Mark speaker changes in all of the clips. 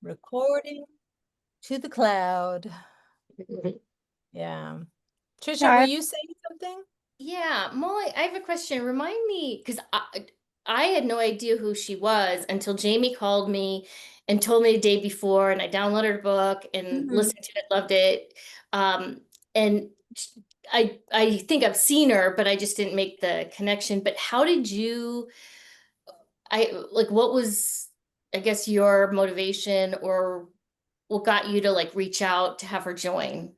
Speaker 1: Recording to the cloud. Yeah. Trisha, were
Speaker 2: Hi.
Speaker 1: you saying something?
Speaker 3: Yeah, Molly, I have a question. Remind me, because I had no idea who she was until Jamie called me and told me the day before, and I downloaded her book and
Speaker 2: Mhm.
Speaker 3: listened to it, loved it. And I think I've seen her, but I just didn't make the connection. But how did you, what was, I guess, your motivation or what got you to like reach out to have her join?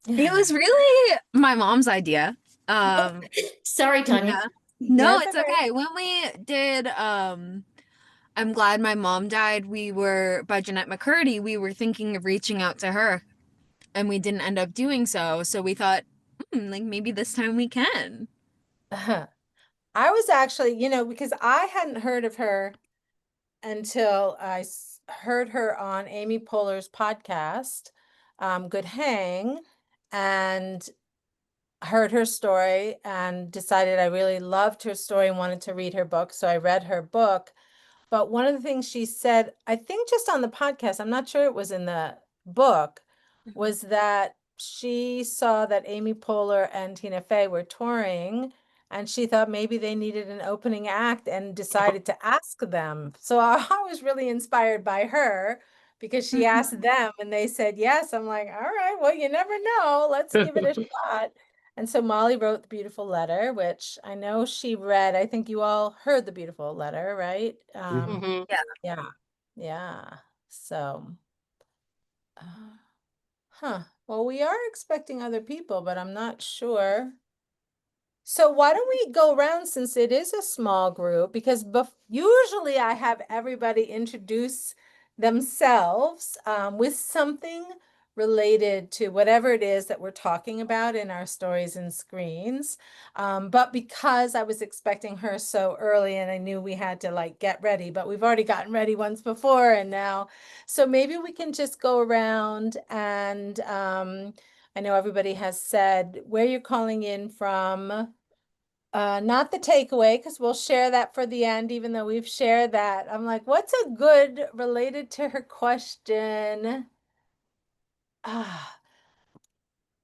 Speaker 2: It was really my mom's idea. Um,
Speaker 3: Sorry, Tanya.
Speaker 2: yeah. No,
Speaker 1: That's
Speaker 2: it's
Speaker 1: okay.
Speaker 2: okay. When we did I'm glad my mom died, we were by Jeanette McCurdy, we were thinking of reaching out to her and we didn't end up doing so. So we thought, like maybe this time we can.
Speaker 1: I was actually, because I hadn't heard of her until heard her on Amy Poehler's podcast, Good Hang, and heard her story and decided I really loved her story and wanted to read her book. So I read her book. But one of the things she said, I think just on the podcast, I'm not sure it was in the book, was that she saw that Amy Poehler and Tina Fey were touring and she thought maybe they needed an opening act and decided to ask them. So I was really inspired by her because she asked them and they said yes. I'm like, all right, well, you never know. Let's give it a shot. And so Molly wrote the beautiful letter, which I know she read. I think you all heard the beautiful letter, right?
Speaker 3: Mhm.
Speaker 2: Yeah.
Speaker 1: Yeah, yeah. So, uh, well, we are expecting other people, but I'm not sure. So why don't we go around since it is a small group? Because usually I have everybody introduce themselves with something related to whatever it is that we're talking about in our stories and screens. But because I was expecting her so early and I knew we had to like get ready, but we've already gotten ready once before and now, so maybe we can just go around and I know everybody has said where you're calling in from. Not the takeaway, because we'll share that for the end, even though we've shared that. I'm like, what's a good related to her question? Ah,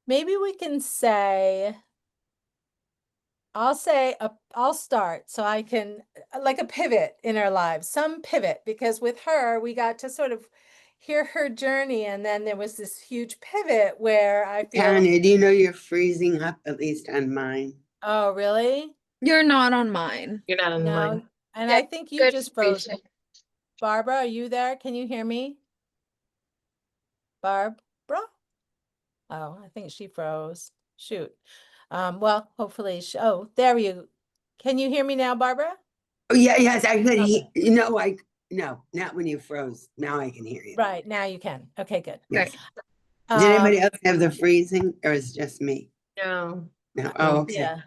Speaker 1: maybe we can say, I'll start so I can, like a pivot in our lives, some pivot, because with her, we got to sort of hear her journey. And then there was this huge pivot where I feel,
Speaker 4: Tanya, do you know you're freezing up, at least on mine?
Speaker 1: oh, really?
Speaker 2: You're not on mine.
Speaker 3: You're not on
Speaker 1: No.
Speaker 3: mine.
Speaker 1: And
Speaker 3: Yeah,
Speaker 1: I think you
Speaker 3: good
Speaker 1: just froze.
Speaker 3: information.
Speaker 1: Barbara, are you there? Can you hear me? Barbara? Oh, I think she froze. Shoot. Well, hopefully, oh, there you. Can you hear me now, Barbara?
Speaker 4: Oh, yeah, yes, I could hear.
Speaker 1: Okay.
Speaker 4: No, not when you froze. Now I can hear you.
Speaker 1: Right, now you can. Okay, good.
Speaker 4: Yes.
Speaker 2: Great.
Speaker 4: Did anybody
Speaker 1: Um,
Speaker 4: else have the freezing, or is it just me?
Speaker 3: No.
Speaker 4: No. Oh, okay.
Speaker 1: yeah,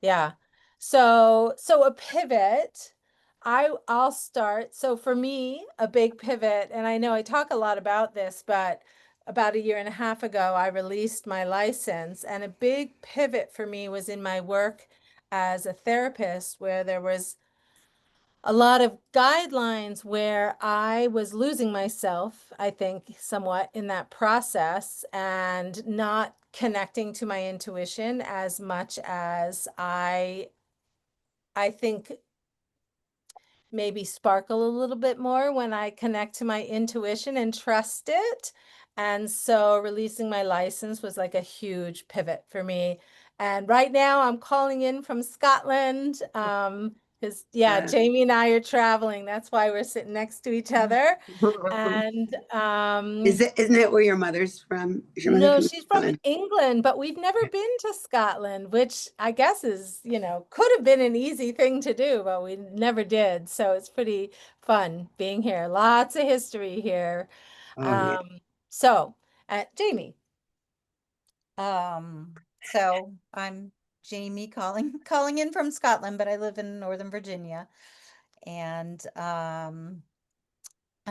Speaker 1: yeah. So a pivot. I'll start. So for me, a big pivot, and I know I talk a lot about this, but about a year and a half ago, I released my license, and a big pivot for me was in my work as a therapist, where there was a lot of guidelines where I was losing myself, I think, somewhat in that process and not connecting to my intuition as much as I think maybe sparkle a little bit more when I connect to my intuition and trust it. And so releasing my license was like a huge pivot for me. And right now I'm calling in from Scotland. Because yeah,
Speaker 4: Uh,
Speaker 1: Jamie and I are traveling. That's why we're sitting next to each other. And
Speaker 4: isn't it where your mother's from? Is your mother
Speaker 1: no,
Speaker 4: from
Speaker 1: she's from
Speaker 4: Scotland?
Speaker 1: England, but we've never been to Scotland, which I guess is, could have been an easy thing to do, but we never did. So it's pretty fun being here. Lots of history here.
Speaker 4: Oh, yeah.
Speaker 1: Um, so, Jamie.
Speaker 5: So I'm Jamie calling in from Scotland, but I live in Northern Virginia. And I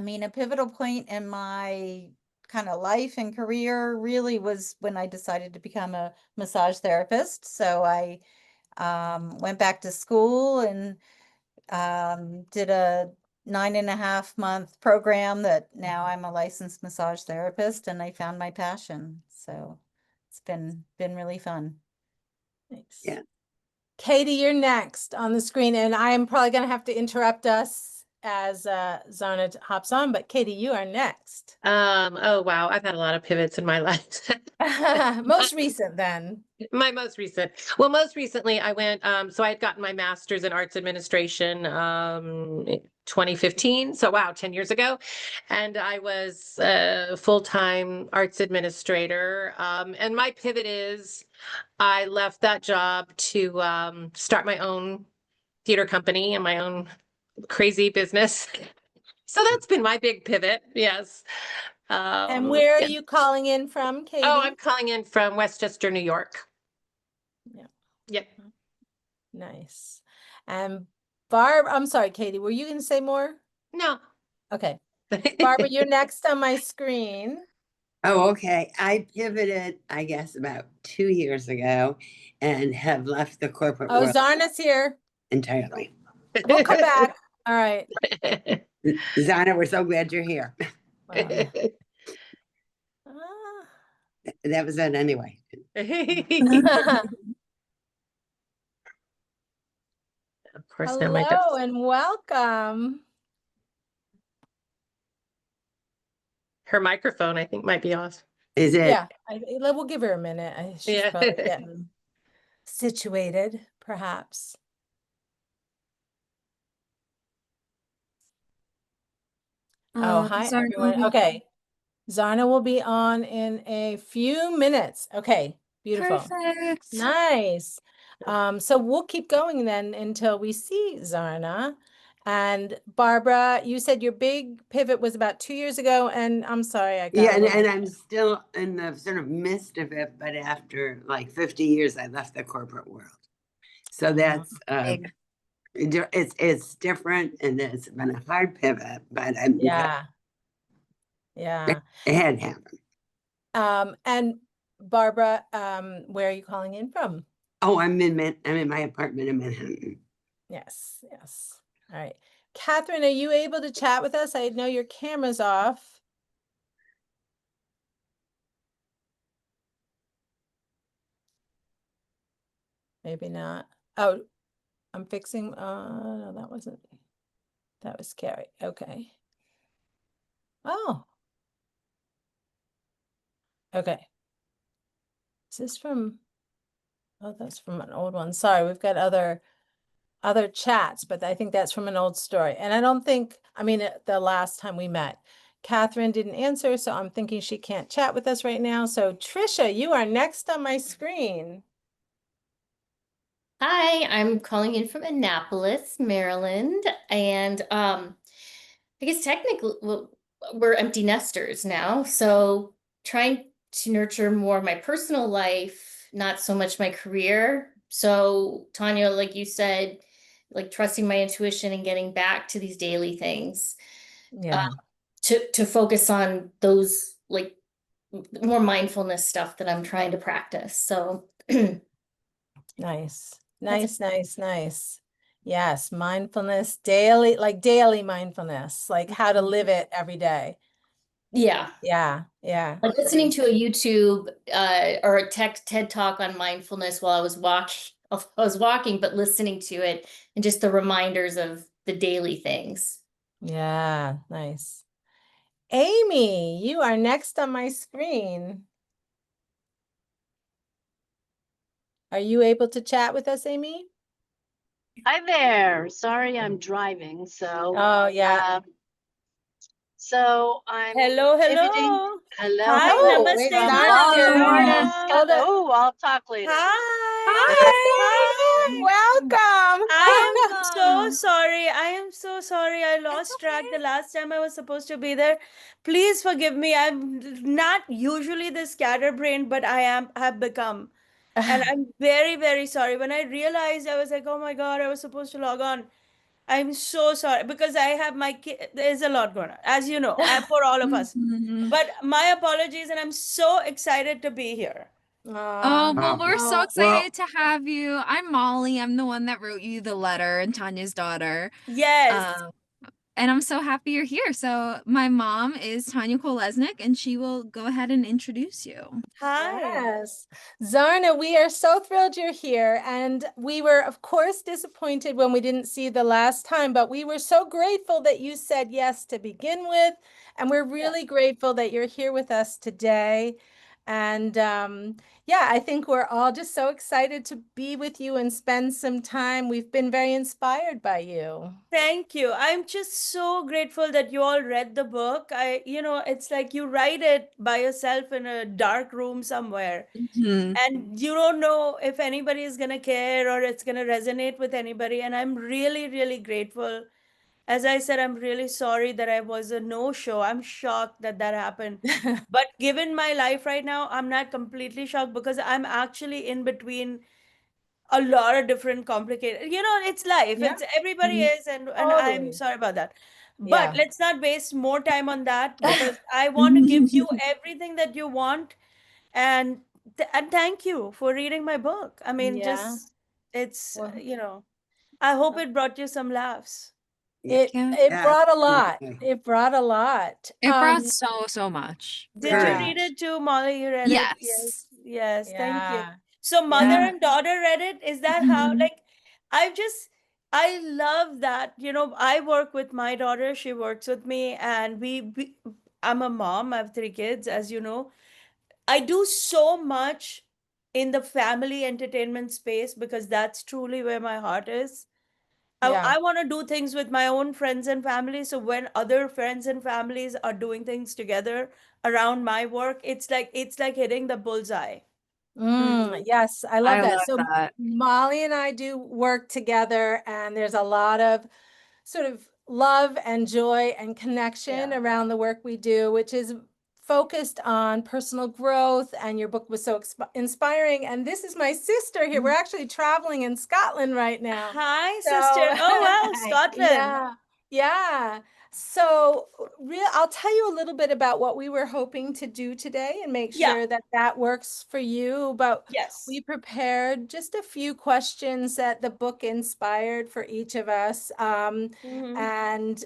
Speaker 5: mean, a pivotal point in my kind of life and career really was when I decided to become a massage therapist. So I went back to school and did a 9.5 month program that now I'm a licensed massage therapist and I found my passion. So it's been really fun.
Speaker 1: Thanks.
Speaker 4: Yeah.
Speaker 1: Katie, you're next on the screen, and I'm probably going to have to interrupt us as Zarna hops on, but Katie, you are next.
Speaker 6: Oh wow, I've had a lot of pivots in my life.
Speaker 1: Most recent then.
Speaker 6: My most recent. Well, most recently I went, so I had gotten my master's in arts administration, 2015. So wow, 10 years ago. And I was a full-time arts administrator. And my pivot is I left that job to start my own theater company and my own crazy business. So that's been my big pivot. Yes.
Speaker 1: And where are
Speaker 6: Yeah.
Speaker 1: you calling in from, Katie?
Speaker 6: Oh, I'm calling in from Westchester, New York.
Speaker 1: Yeah.
Speaker 6: Yep.
Speaker 1: Nice. And Barb, I'm sorry, Katie, were you going to say more?
Speaker 6: No.
Speaker 1: Okay. Barbara, you're next on my screen.
Speaker 4: Oh, okay. I pivoted, I guess, about 2 years ago and have left the corporate
Speaker 1: Oh,
Speaker 4: world
Speaker 1: Zarna's here.
Speaker 4: entirely.
Speaker 1: We'll come back. All right.
Speaker 4: Zana, we're so glad you're here.
Speaker 1: Wow.
Speaker 4: That was it anyway.
Speaker 6: Of course, now my
Speaker 1: Hello and welcome.
Speaker 6: her microphone, I think, might be off.
Speaker 4: Is it?
Speaker 1: Yeah, we'll give her a minute. She's
Speaker 6: Yeah.
Speaker 1: probably getting situated, perhaps. Oh, hi,
Speaker 2: Zarna.
Speaker 1: everyone. Okay. Zarna will be on in a few minutes. Okay, beautiful.
Speaker 2: Perfect.
Speaker 1: Nice. So we'll keep going then until we see Zarna. And Barbara, you said your big pivot was about 2 years ago, and I'm sorry, I got
Speaker 4: Yeah,
Speaker 1: a
Speaker 4: and,
Speaker 1: little
Speaker 4: and I'm still in the sort of midst of it, but after like 50 years, I left the corporate world. So that's
Speaker 2: Big.
Speaker 4: it's different, and it's been a hard pivot, but I'm
Speaker 1: Yeah. Yeah.
Speaker 4: it had happened.
Speaker 1: And Barbara, where are you calling in from?
Speaker 4: Oh, I'm in my apartment in Manhattan.
Speaker 1: Yes, yes. All right. Catherine, are you able to chat with us? I know your camera's off. Maybe not. Oh, I'm fixing, no, that was Carrie. Okay. Oh. Okay. Is this from, oh, that's from an old one. Sorry, we've got other chats, but I think that's from an old story. And I don't think, I mean, the last time we met, Catherine didn't answer, so I'm thinking she can't chat with us right now. So Trisha, you are next on my screen.
Speaker 3: Hi, I'm calling in from Annapolis, Maryland, and I guess technically we're empty nesters now, so trying to nurture more of my personal life, not so much my career. So Tanya, like you said, like trusting my intuition and getting back to these daily things,
Speaker 1: Yeah.
Speaker 3: to focus on those like more mindfulness stuff that I'm trying to practice. So
Speaker 1: Nice.
Speaker 3: That's
Speaker 1: Nice. Yes, mindfulness, daily mindfulness, like how to live it every day.
Speaker 3: yeah.
Speaker 1: Yeah.
Speaker 3: Like listening to a YouTube or a TED talk on mindfulness while I was walking, but listening to it and just the reminders of the daily things.
Speaker 1: Yeah, nice. Amy, you are next on my screen. Are you able to chat with us, Amy?
Speaker 7: Hi there. Sorry, I'm driving.
Speaker 1: Oh, yeah.
Speaker 7: So I'm
Speaker 8: Hello,
Speaker 7: pivoting.
Speaker 8: hello.
Speaker 7: Hello.
Speaker 8: Hi,
Speaker 1: Oh,
Speaker 8: namaste,
Speaker 1: wait,
Speaker 8: namaste,
Speaker 1: Zarna's here.
Speaker 8: Zarna.
Speaker 1: Hold it.
Speaker 7: Oh, I'll talk later.
Speaker 8: Hi.
Speaker 1: Welcome.
Speaker 8: I am so sorry. I am so sorry. I lost track the last time I was supposed to be there. Please forgive me. I'm not usually this scatterbrained, but have become. And I'm very, very sorry. When I realized, I was like, oh my God, I was supposed to log on. I'm so sorry because I have my kid. There's a lot going on, as you know, and for all of us.
Speaker 2: Mhm.
Speaker 8: But my apologies, and I'm so excited to be here.
Speaker 2: Oh, well, we're so
Speaker 1: Oh,
Speaker 2: excited to have you. I'm Molly. I'm the one that wrote you the letter and Tanya's daughter.
Speaker 8: Yes.
Speaker 2: Um, and I'm so happy you're here. So my mom is Tanya Cole-Lesnick, and she will go ahead and introduce you.
Speaker 8: Hi.
Speaker 1: Yes. Zarna, we are so thrilled you're here. And we were, of course, disappointed when we didn't see you the last time, but we were so grateful that you said yes to begin with. And we're really grateful that you're here with us today. And yeah, I think we're all just so excited to be with you and spend some time. We've been very inspired by you.
Speaker 8: Thank you. I'm just so grateful that you all read the book. It's like you write it by yourself in a dark room somewhere,
Speaker 2: Mhm.
Speaker 8: and you don't know if anybody is going to care or it's going to resonate with anybody. And I'm really, really grateful. As I said, I'm really sorry that I was a no show. I'm shocked that that happened. But given my life right now, I'm not completely shocked because I'm actually in between a lot of different complicated, it's life,
Speaker 1: Yeah.
Speaker 8: it's everybody
Speaker 2: Mhm.
Speaker 8: is, and I'm
Speaker 1: Totally.
Speaker 8: sorry about that. But
Speaker 1: Yeah.
Speaker 8: let's not waste more time on that, because I want to give you everything that you want. And and thank you for reading my book. I mean,
Speaker 1: Yeah.
Speaker 8: just it's
Speaker 1: Well,
Speaker 8: I hope it brought you some laughs.
Speaker 4: Yeah.
Speaker 1: it
Speaker 2: Yeah.
Speaker 1: it
Speaker 4: Yes.
Speaker 1: brought a lot.
Speaker 4: Okay.
Speaker 1: It brought a lot.
Speaker 2: It brought so much.
Speaker 8: Did you
Speaker 1: Yeah.
Speaker 8: read it too, Molly? You read it? Yes.
Speaker 2: Yes.
Speaker 8: Yes. Thank you.
Speaker 1: Yeah.
Speaker 8: So mother
Speaker 1: Yeah.
Speaker 8: and daughter read it. Is that how,
Speaker 2: Mhm.
Speaker 8: like, I've just, I love that. I work with my daughter. She works with me, and I'm a mom. I have three kids, as you know. I do so much in the family entertainment space because that's truly where my heart is.
Speaker 1: Yeah.
Speaker 8: I want to do things with my own friends and family. So when other friends and families are doing things together around my work, it's like hitting the bullseye.
Speaker 1: Mm, yes, I love
Speaker 2: I
Speaker 1: that.
Speaker 2: love
Speaker 1: So
Speaker 2: that.
Speaker 1: Molly and I do work together, and there's a lot of sort of love and joy and connection
Speaker 8: Yeah.
Speaker 1: around the work we do, which is focused on personal growth. And your book was so inspiring. And this is my sister here. We're actually traveling in Scotland right now.
Speaker 8: Hi, sister.
Speaker 1: So,
Speaker 8: Oh, wow,
Speaker 5: Hi.
Speaker 8: Scotland.
Speaker 1: yeah, yeah. So, I'll tell you a little bit about what we were hoping to do today and make
Speaker 8: Yeah.
Speaker 1: sure that that works for you. But
Speaker 8: Yes.
Speaker 1: we prepared just a few questions that the book inspired for each of us.
Speaker 8: Hmm.
Speaker 1: And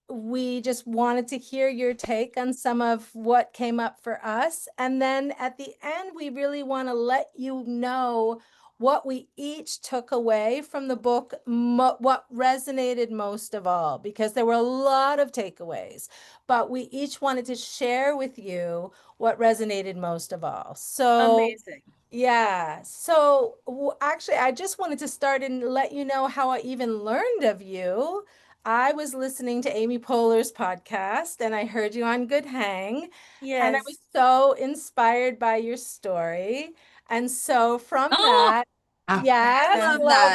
Speaker 1: we just wanted to hear your take on some of what came up for us. And then at the end, we really want to let you know what we each took away from the book, what resonated most of all, because there were a lot of takeaways, but we each wanted to share with you what resonated most of all. So,
Speaker 8: Amazing.
Speaker 1: yeah. So actually, I just wanted to start and let you know how I even learned of you. I was listening to Amy Poehler's podcast and I heard you on Good Hang, and I was
Speaker 8: Yes.
Speaker 1: so inspired by your story. And so from
Speaker 2: Oh,
Speaker 1: that,
Speaker 4: Oh,
Speaker 2: I
Speaker 1: yes,
Speaker 2: love
Speaker 1: love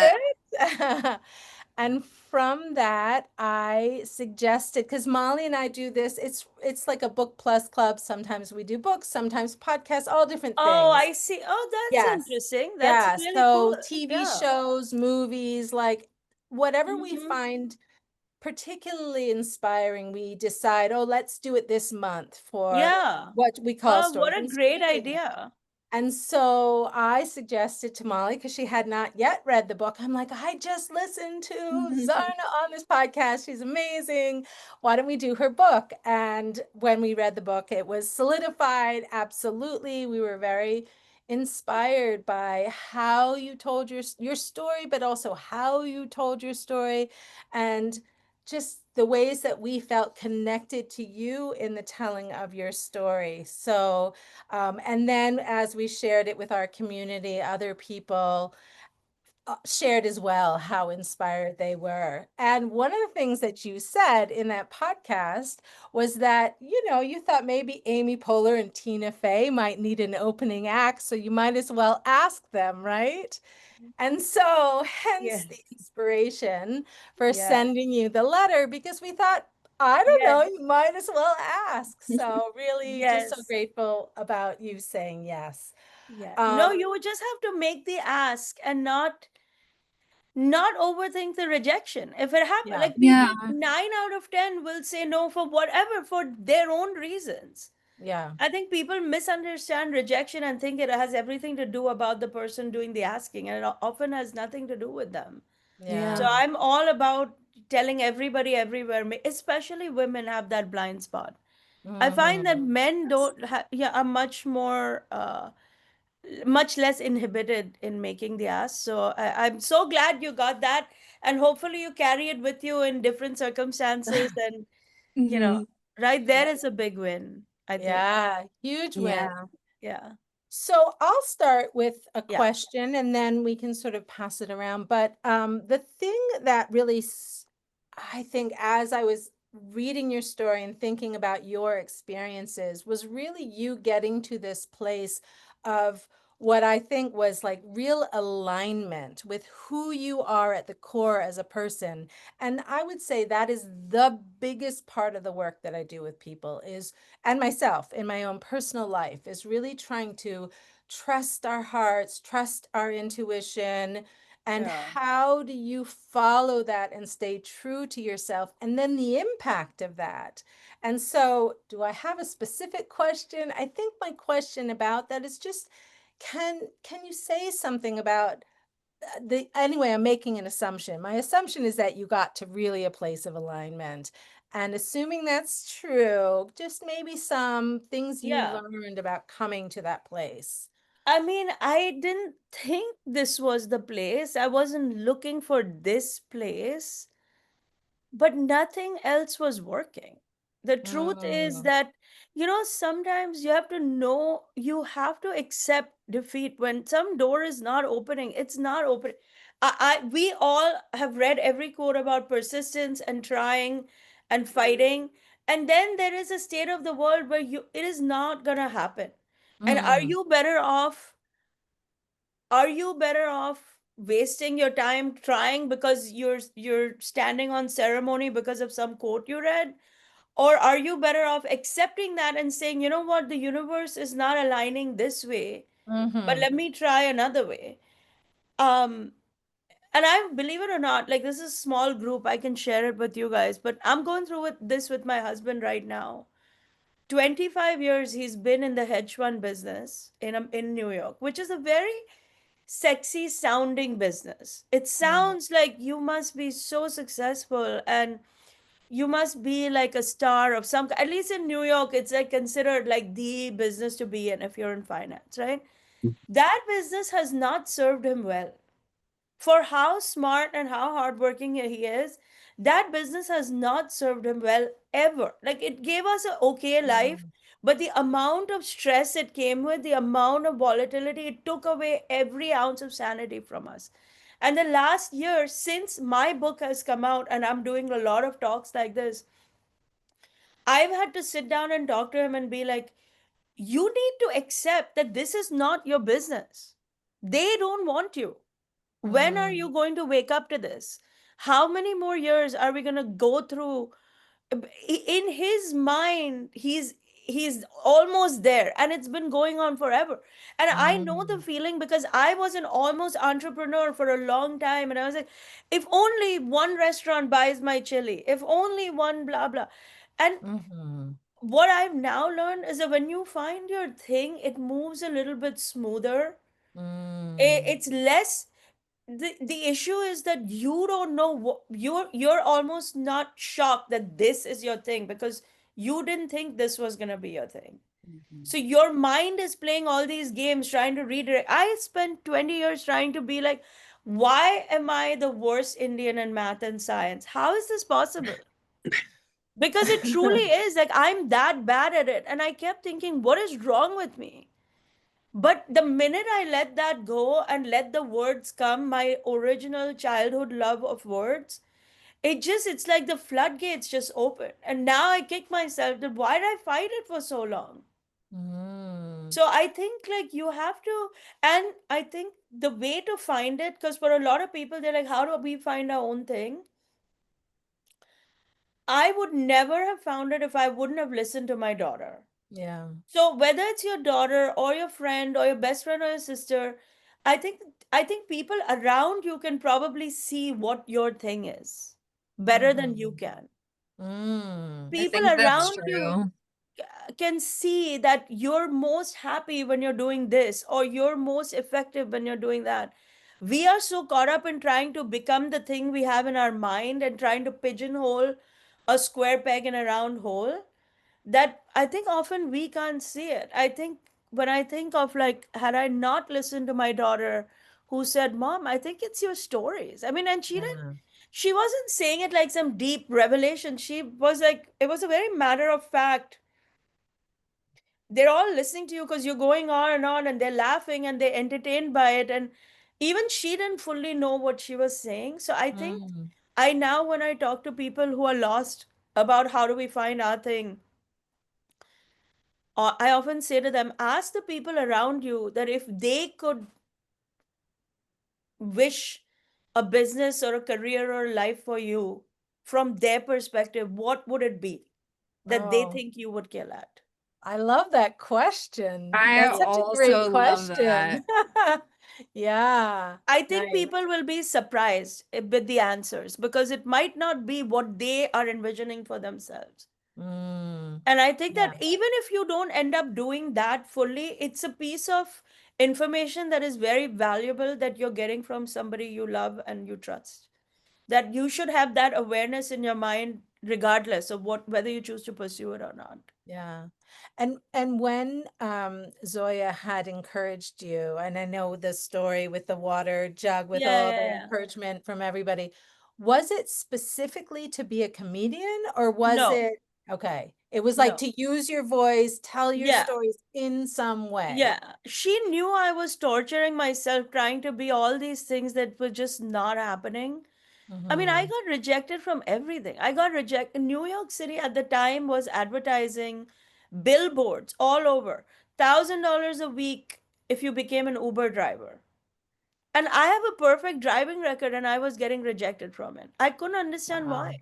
Speaker 2: that.
Speaker 1: it. And from that, I suggested, because Molly and I do this, it's like a book plus club. Sometimes we do books, sometimes podcasts, all different
Speaker 8: Oh,
Speaker 1: things.
Speaker 8: I see. Oh, that's
Speaker 1: Yes.
Speaker 8: interesting. That's
Speaker 1: Yeah.
Speaker 8: really cool.
Speaker 1: So TV
Speaker 8: Yeah.
Speaker 1: shows, movies, like whatever we
Speaker 8: Hmm.
Speaker 1: find particularly inspiring, we decide, oh, let's do it this month for
Speaker 8: Yeah.
Speaker 1: what we call
Speaker 8: Oh, what
Speaker 1: stories
Speaker 8: a
Speaker 1: and
Speaker 8: great
Speaker 1: speaking.
Speaker 8: idea.
Speaker 1: And so I suggested to Molly, because she had not yet read the book, I'm like, I just listened to Zarna on this podcast. She's amazing. Why don't we do her book? And when we read the book, it was solidified. Absolutely. We were very inspired by how you told your story, but also how you told your story, and just the ways that we felt connected to you in the telling of your story. So, and then as we shared it with our community, other people shared as well how inspired they were. And one of the things that you said in that podcast was that, you thought maybe Amy Poehler and Tina Fey might need an opening act, so you might as well ask them, right? And so, hence the
Speaker 8: Yes.
Speaker 1: inspiration for
Speaker 8: Yes.
Speaker 1: sending you the letter, because we thought, I don't
Speaker 8: Yes.
Speaker 1: know, you might as well ask. So, really, just so
Speaker 8: Yes.
Speaker 1: grateful about you saying yes.
Speaker 8: Yeah. No,
Speaker 1: Um,
Speaker 8: you would just have to make the ask and not overthink the rejection. If it happens,
Speaker 1: yeah,
Speaker 8: like people,
Speaker 2: Yeah.
Speaker 8: 9 out of 10 will say no for whatever, for their own reasons.
Speaker 1: yeah,
Speaker 8: I think people misunderstand rejection and think it has everything to do about the person doing the asking, and it often has nothing to do with them. So
Speaker 1: yeah,
Speaker 2: Yeah.
Speaker 8: I'm all about telling everybody everywhere, especially women have that blind spot. I find that men don't yeah, are much more much less inhibited in making the ask. So I'm so glad you got that, and hopefully you carry it with you in different circumstances. And
Speaker 2: Mhm.
Speaker 8: right there is a big win, I think.
Speaker 1: Yeah, huge win.
Speaker 2: Yeah.
Speaker 8: Yeah,
Speaker 1: So I'll start with a
Speaker 8: yeah,
Speaker 1: question and then we can sort of pass it around. But the thing that really, I think, as I was reading your story and thinking about your experiences, was really you getting to this place of what I think was like real alignment with who you are at the core as a person. And I would say that is the biggest part of the work that I do with people is, and myself in my own personal life, is really trying to trust our hearts, trust our intuition. And
Speaker 8: yeah.
Speaker 1: how do you follow that and stay true to yourself? And then the impact of that. And so, do I have a specific question? I think my question about that is just, can you say something about the, anyway, I'm making an assumption. My assumption is that you got to really a place of alignment. And assuming that's true, just maybe some things you
Speaker 8: Yeah.
Speaker 1: learned about coming to that place.
Speaker 8: I mean, I didn't think this was the place. I wasn't looking for this place, but nothing else was working. The truth is
Speaker 1: Mm,
Speaker 8: that, sometimes you have to know, you have to accept defeat when some door is not opening. It's not open. We all have read every quote about persistence and trying and fighting. And then there is a state of the world where it is not going to happen. And
Speaker 1: mm,
Speaker 8: are you better off wasting your time trying because you're standing on ceremony because of some quote you read, or are you better off accepting that and saying, you know what, the universe is not aligning this way, but
Speaker 1: mm-hmm,
Speaker 8: let me try another way. um and I, believe it or not, like, this is a small group, I can share it with you guys, but I'm going through with my husband right now. 25 years he's been in the hedge fund business in New York, which is a very sexy sounding business. It
Speaker 1: mm,
Speaker 8: sounds like you must be so successful and you must be like a star of some, at least in New York, it's like considered like the business to be in if you're in finance, right? That business has not served him well. For how smart and how hardworking he is, that business has not served him well ever. Like, it gave us a okay life,
Speaker 1: mm,
Speaker 8: but the amount of stress it came with, the amount of volatility, it took away every ounce of sanity from us. And the last year, since my book has come out and I'm doing a lot of talks like this, I've had to sit down and talk to him and be like, you need to accept that this is not your business. They don't want you. When are
Speaker 1: mm,
Speaker 8: you going to wake up to this? How many more years are we going to go through? In his mind, he's almost there, and it's been going on forever. And I know the
Speaker 1: mm,
Speaker 8: feeling because I was an almost entrepreneur for a long time, and I was like, if only one restaurant buys my chili, if only one blah blah. And
Speaker 1: mm-hmm,
Speaker 8: what I've now learned is that when you find your thing, it moves a little bit smoother.
Speaker 1: mm,
Speaker 8: It's less, the issue is that you don't know what you're almost not shocked that this is your thing because you didn't think this was going to be your thing.
Speaker 4: Mhm.
Speaker 8: So your mind is playing all these games trying to redirect. I spent 20 years trying to be like, why am I the worst Indian in math and science? How is this possible? Because it truly is, like, I'm that bad at it, and I kept thinking, what is wrong with me? But the minute I let that go and let the words come, my original childhood love of words, it's like the floodgates just open. And now I kick myself that why did I fight it for so long?
Speaker 1: mm,
Speaker 8: So I think, like, you have to, and I think the way to find it, because for a lot of people, they're like, how do we find our own thing? I would never have found it if I wouldn't have listened to my daughter.
Speaker 1: yeah,
Speaker 8: So whether it's your daughter or your friend or your best friend or your sister, I think I think people around you can probably see what your thing is better than you
Speaker 1: mm-hmm,
Speaker 8: can.
Speaker 1: mm,
Speaker 2: I
Speaker 8: People
Speaker 2: think that's
Speaker 8: around you
Speaker 2: true.
Speaker 8: can see that you're most happy when you're doing this or you're most effective when you're doing that. we are so caught up in trying to become the thing we have in our mind and trying to pigeonhole a square peg in a round hole that I think often we can't see it. I think when I think of like, had I not listened to my daughter who said, Mom, I think it's your stories. I mean, and
Speaker 1: Yeah.
Speaker 8: she wasn't saying it like some deep revelation. She was like, it was a very matter of fact. They're all listening to you because you're going on and they're laughing and they're entertained by it. And even she didn't fully know what she was saying. So I think
Speaker 1: Mm.
Speaker 8: I now, when I talk to people who are lost about how do we find our thing, I often say to them, ask the people around you that if they could wish a business or a career or life for you from their perspective, what would it be that they
Speaker 1: Oh,
Speaker 8: think you would kill at?
Speaker 1: I love that question.
Speaker 2: I
Speaker 1: That's such a great
Speaker 2: also love that.
Speaker 1: question. Yeah,
Speaker 8: I think
Speaker 1: nice.
Speaker 8: people will be surprised with the answers because it might not be what they are envisioning for themselves.
Speaker 1: Mm,
Speaker 8: And I think
Speaker 1: yeah,
Speaker 8: that even if you don't end up doing that fully, it's a piece of information that is very valuable that you're getting from somebody you love and you trust. That you should have that awareness in your mind regardless of what whether you choose to pursue it or not.
Speaker 1: yeah. And when Zoya had encouraged you, and I know the story with the water jug with
Speaker 8: Yeah,
Speaker 1: all
Speaker 8: yeah,
Speaker 1: the
Speaker 8: yeah.
Speaker 1: encouragement from everybody, was it specifically to be a comedian or was
Speaker 8: No,
Speaker 1: it okay? It was like
Speaker 8: no.
Speaker 1: to use your voice, tell your
Speaker 8: Yeah,
Speaker 1: stories in some way.
Speaker 8: yeah. She knew I was torturing myself trying to be all these things that were just not happening. I mean, I
Speaker 1: Hmm.
Speaker 8: got rejected from everything. I got rejected. New York City at the time was advertising billboards all over. $1,000 a week if you became an Uber driver. And I have a perfect driving record and I was getting rejected from it. I couldn't understand why.
Speaker 1: Wow.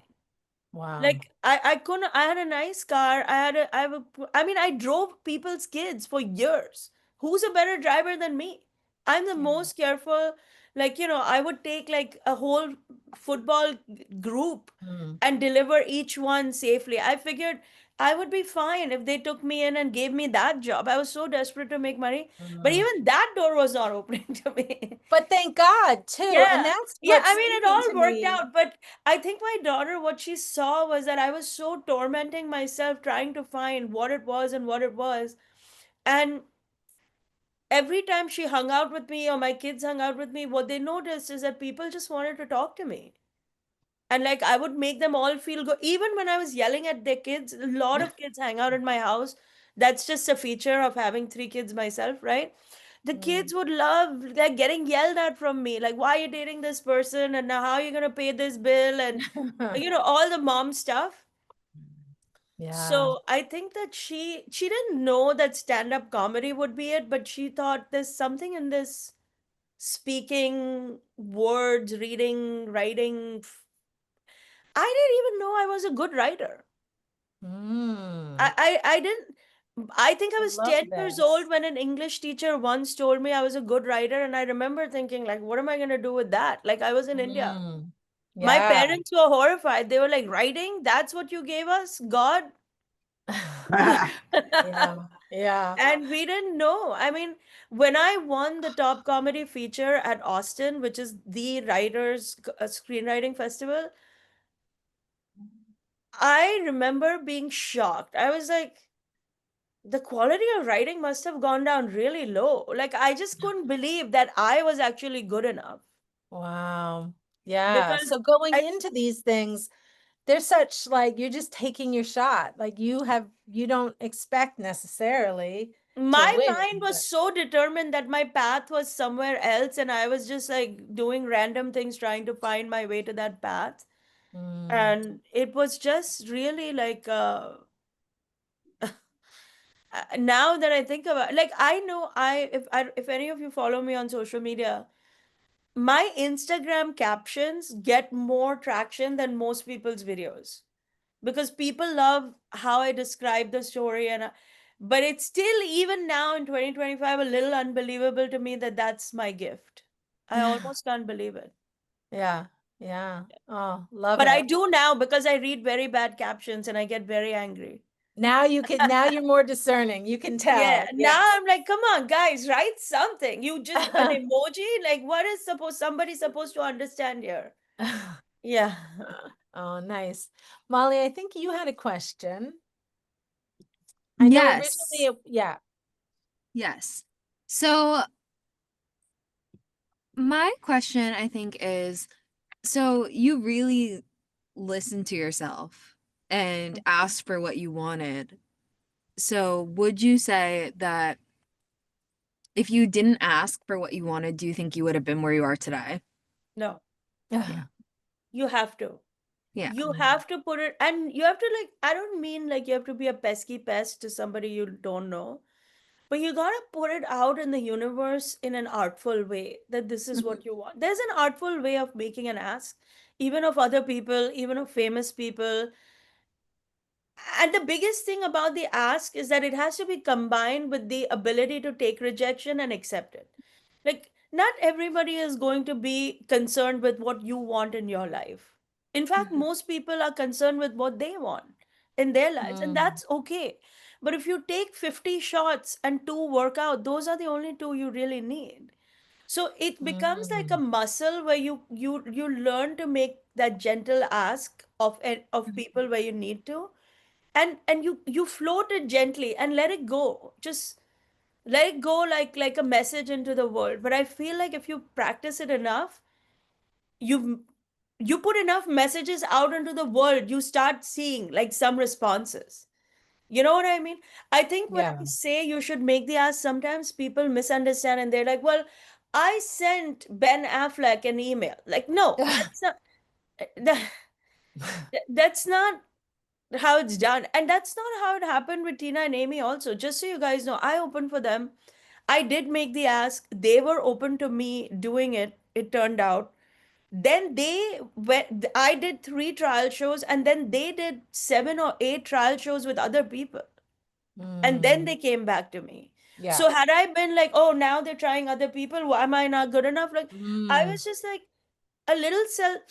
Speaker 1: Wow.
Speaker 8: Like I couldn't, I had a nice car. I mean, I drove people's kids for years. Who's a better driver than me? I'm the
Speaker 1: Yeah.
Speaker 8: most careful. Like, I would take like a whole football group
Speaker 1: Mm,
Speaker 8: and deliver each one safely. I figured I would be fine if they took me in and gave me that job. I was so desperate to make money. But
Speaker 1: mm.
Speaker 8: even that door was not opening to me.
Speaker 1: But thank God too. And
Speaker 8: Yeah.
Speaker 1: that's
Speaker 8: Yeah,
Speaker 1: what's
Speaker 8: I mean, it
Speaker 1: speaking to
Speaker 8: all worked
Speaker 1: me.
Speaker 8: out, but I think my daughter, what she saw was that I was so tormenting myself trying to find what it was and what it was. And every time she hung out with me or my kids hung out with me, what they noticed is that people just wanted to talk to me. And like I would make them all feel good. Even when I was yelling at their kids, a lot of kids hang out in my house. That's just a feature of having three kids myself, right? The
Speaker 1: Mm.
Speaker 8: kids would love like getting yelled at from me, like, why are you dating this person? And now how are you gonna pay this bill? And all the mom stuff.
Speaker 1: Yeah.
Speaker 8: So I think that she didn't know that stand-up comedy would be it, but she thought there's something in this speaking, words, reading, writing. I didn't even know I was a good writer.
Speaker 1: Mm.
Speaker 8: I didn't. I think I
Speaker 1: I
Speaker 8: was
Speaker 1: love
Speaker 8: 10 years old
Speaker 1: this.
Speaker 8: when an English teacher once told me I was a good writer. And I remember thinking, like, what am I going to do with that? Like, I was in India.
Speaker 1: Mm.
Speaker 8: My
Speaker 1: Yeah.
Speaker 8: parents were horrified. They were like, writing? That's what you gave us? God?
Speaker 1: Yeah. Yeah.
Speaker 8: And we didn't know. I mean, when I won the top comedy feature at Austin, which is the screenwriting festival, I remember being shocked. I was like, the quality of writing must have gone down really low. Like, I just couldn't believe that I was actually good enough.
Speaker 1: Wow. Yeah.
Speaker 8: Because
Speaker 1: So going
Speaker 8: I,
Speaker 1: into these things, they're such like you're just taking your shot. Like you don't expect necessarily to
Speaker 8: my
Speaker 1: win,
Speaker 8: mind was
Speaker 1: but
Speaker 8: so determined that my path was somewhere else, and I was just like doing random things trying to find my way to that path.
Speaker 1: mm,
Speaker 8: And it was just really like, now that I think about, like, I know if any of you follow me on social media, my Instagram captions get more traction than most people's videos because people love how I describe the story. But it's still, even now in 2025, a little unbelievable to me that that's my gift. I almost can't believe it.
Speaker 1: yeah. Yeah. Oh, love
Speaker 8: But I
Speaker 1: it.
Speaker 8: do now because I read very bad captions and I get very angry.
Speaker 1: Now now you're more discerning. You can
Speaker 8: Yeah,
Speaker 1: tell.
Speaker 8: now
Speaker 1: Yes.
Speaker 8: I'm like, come on, guys, write something. You just an emoji? Like, what is somebody supposed to understand here? Yeah.
Speaker 1: Oh, nice. Molly, I think you had a question. I know
Speaker 2: Yes.
Speaker 1: originally, yeah.
Speaker 2: Yes. So my question, I think, is so you really listened to yourself and asked for what you wanted. So would you say that if you didn't ask for what you wanted, do you think you would have been where you are today?
Speaker 8: No,
Speaker 2: Yeah.
Speaker 8: you have to.
Speaker 2: Yeah.
Speaker 8: You have to put it, and you have to, like, I don't mean like you have to be a pesky pest to somebody you don't know, but you gotta put it out in the universe in an artful way that this is what you want. There's an artful way of making an ask, even of other people, even of famous people. And the biggest thing about the ask is that it has to be combined with the ability to take rejection and accept it. Like, not everybody is going to be concerned with what you want in your life. In fact, most people are concerned with what they want in their lives, and
Speaker 1: Mm,
Speaker 8: that's okay. But if you take 50 shots and two work out, those are the only two you really need. So it becomes like a
Speaker 1: mm,
Speaker 8: muscle where you learn to make that gentle ask of people where you need to, and you float it gently and let it go. Just let it go like a message into the world. But I feel like if you practice it enough, you you put enough messages out into the world, you start seeing like some responses. You know what I mean? I think when
Speaker 1: yeah.
Speaker 8: I say you should make the ask, sometimes people misunderstand and they're like, well, I sent Ben Affleck an email. Like, no, that's not that, that's not how it's done. And that's not how it happened with Tina and Amy also. Just so you guys know, I opened for them. I did make the ask. They were open to me doing it. It turned out. Then they went, I did 3 trial shows, and then they did 7 or 8 trial shows with other people. And then
Speaker 1: Mm,
Speaker 8: they came back to me.
Speaker 1: yeah.
Speaker 8: So had I been like, oh, now they're trying other people, why am I not good enough? Like, I
Speaker 1: Mm,
Speaker 8: was just like, a little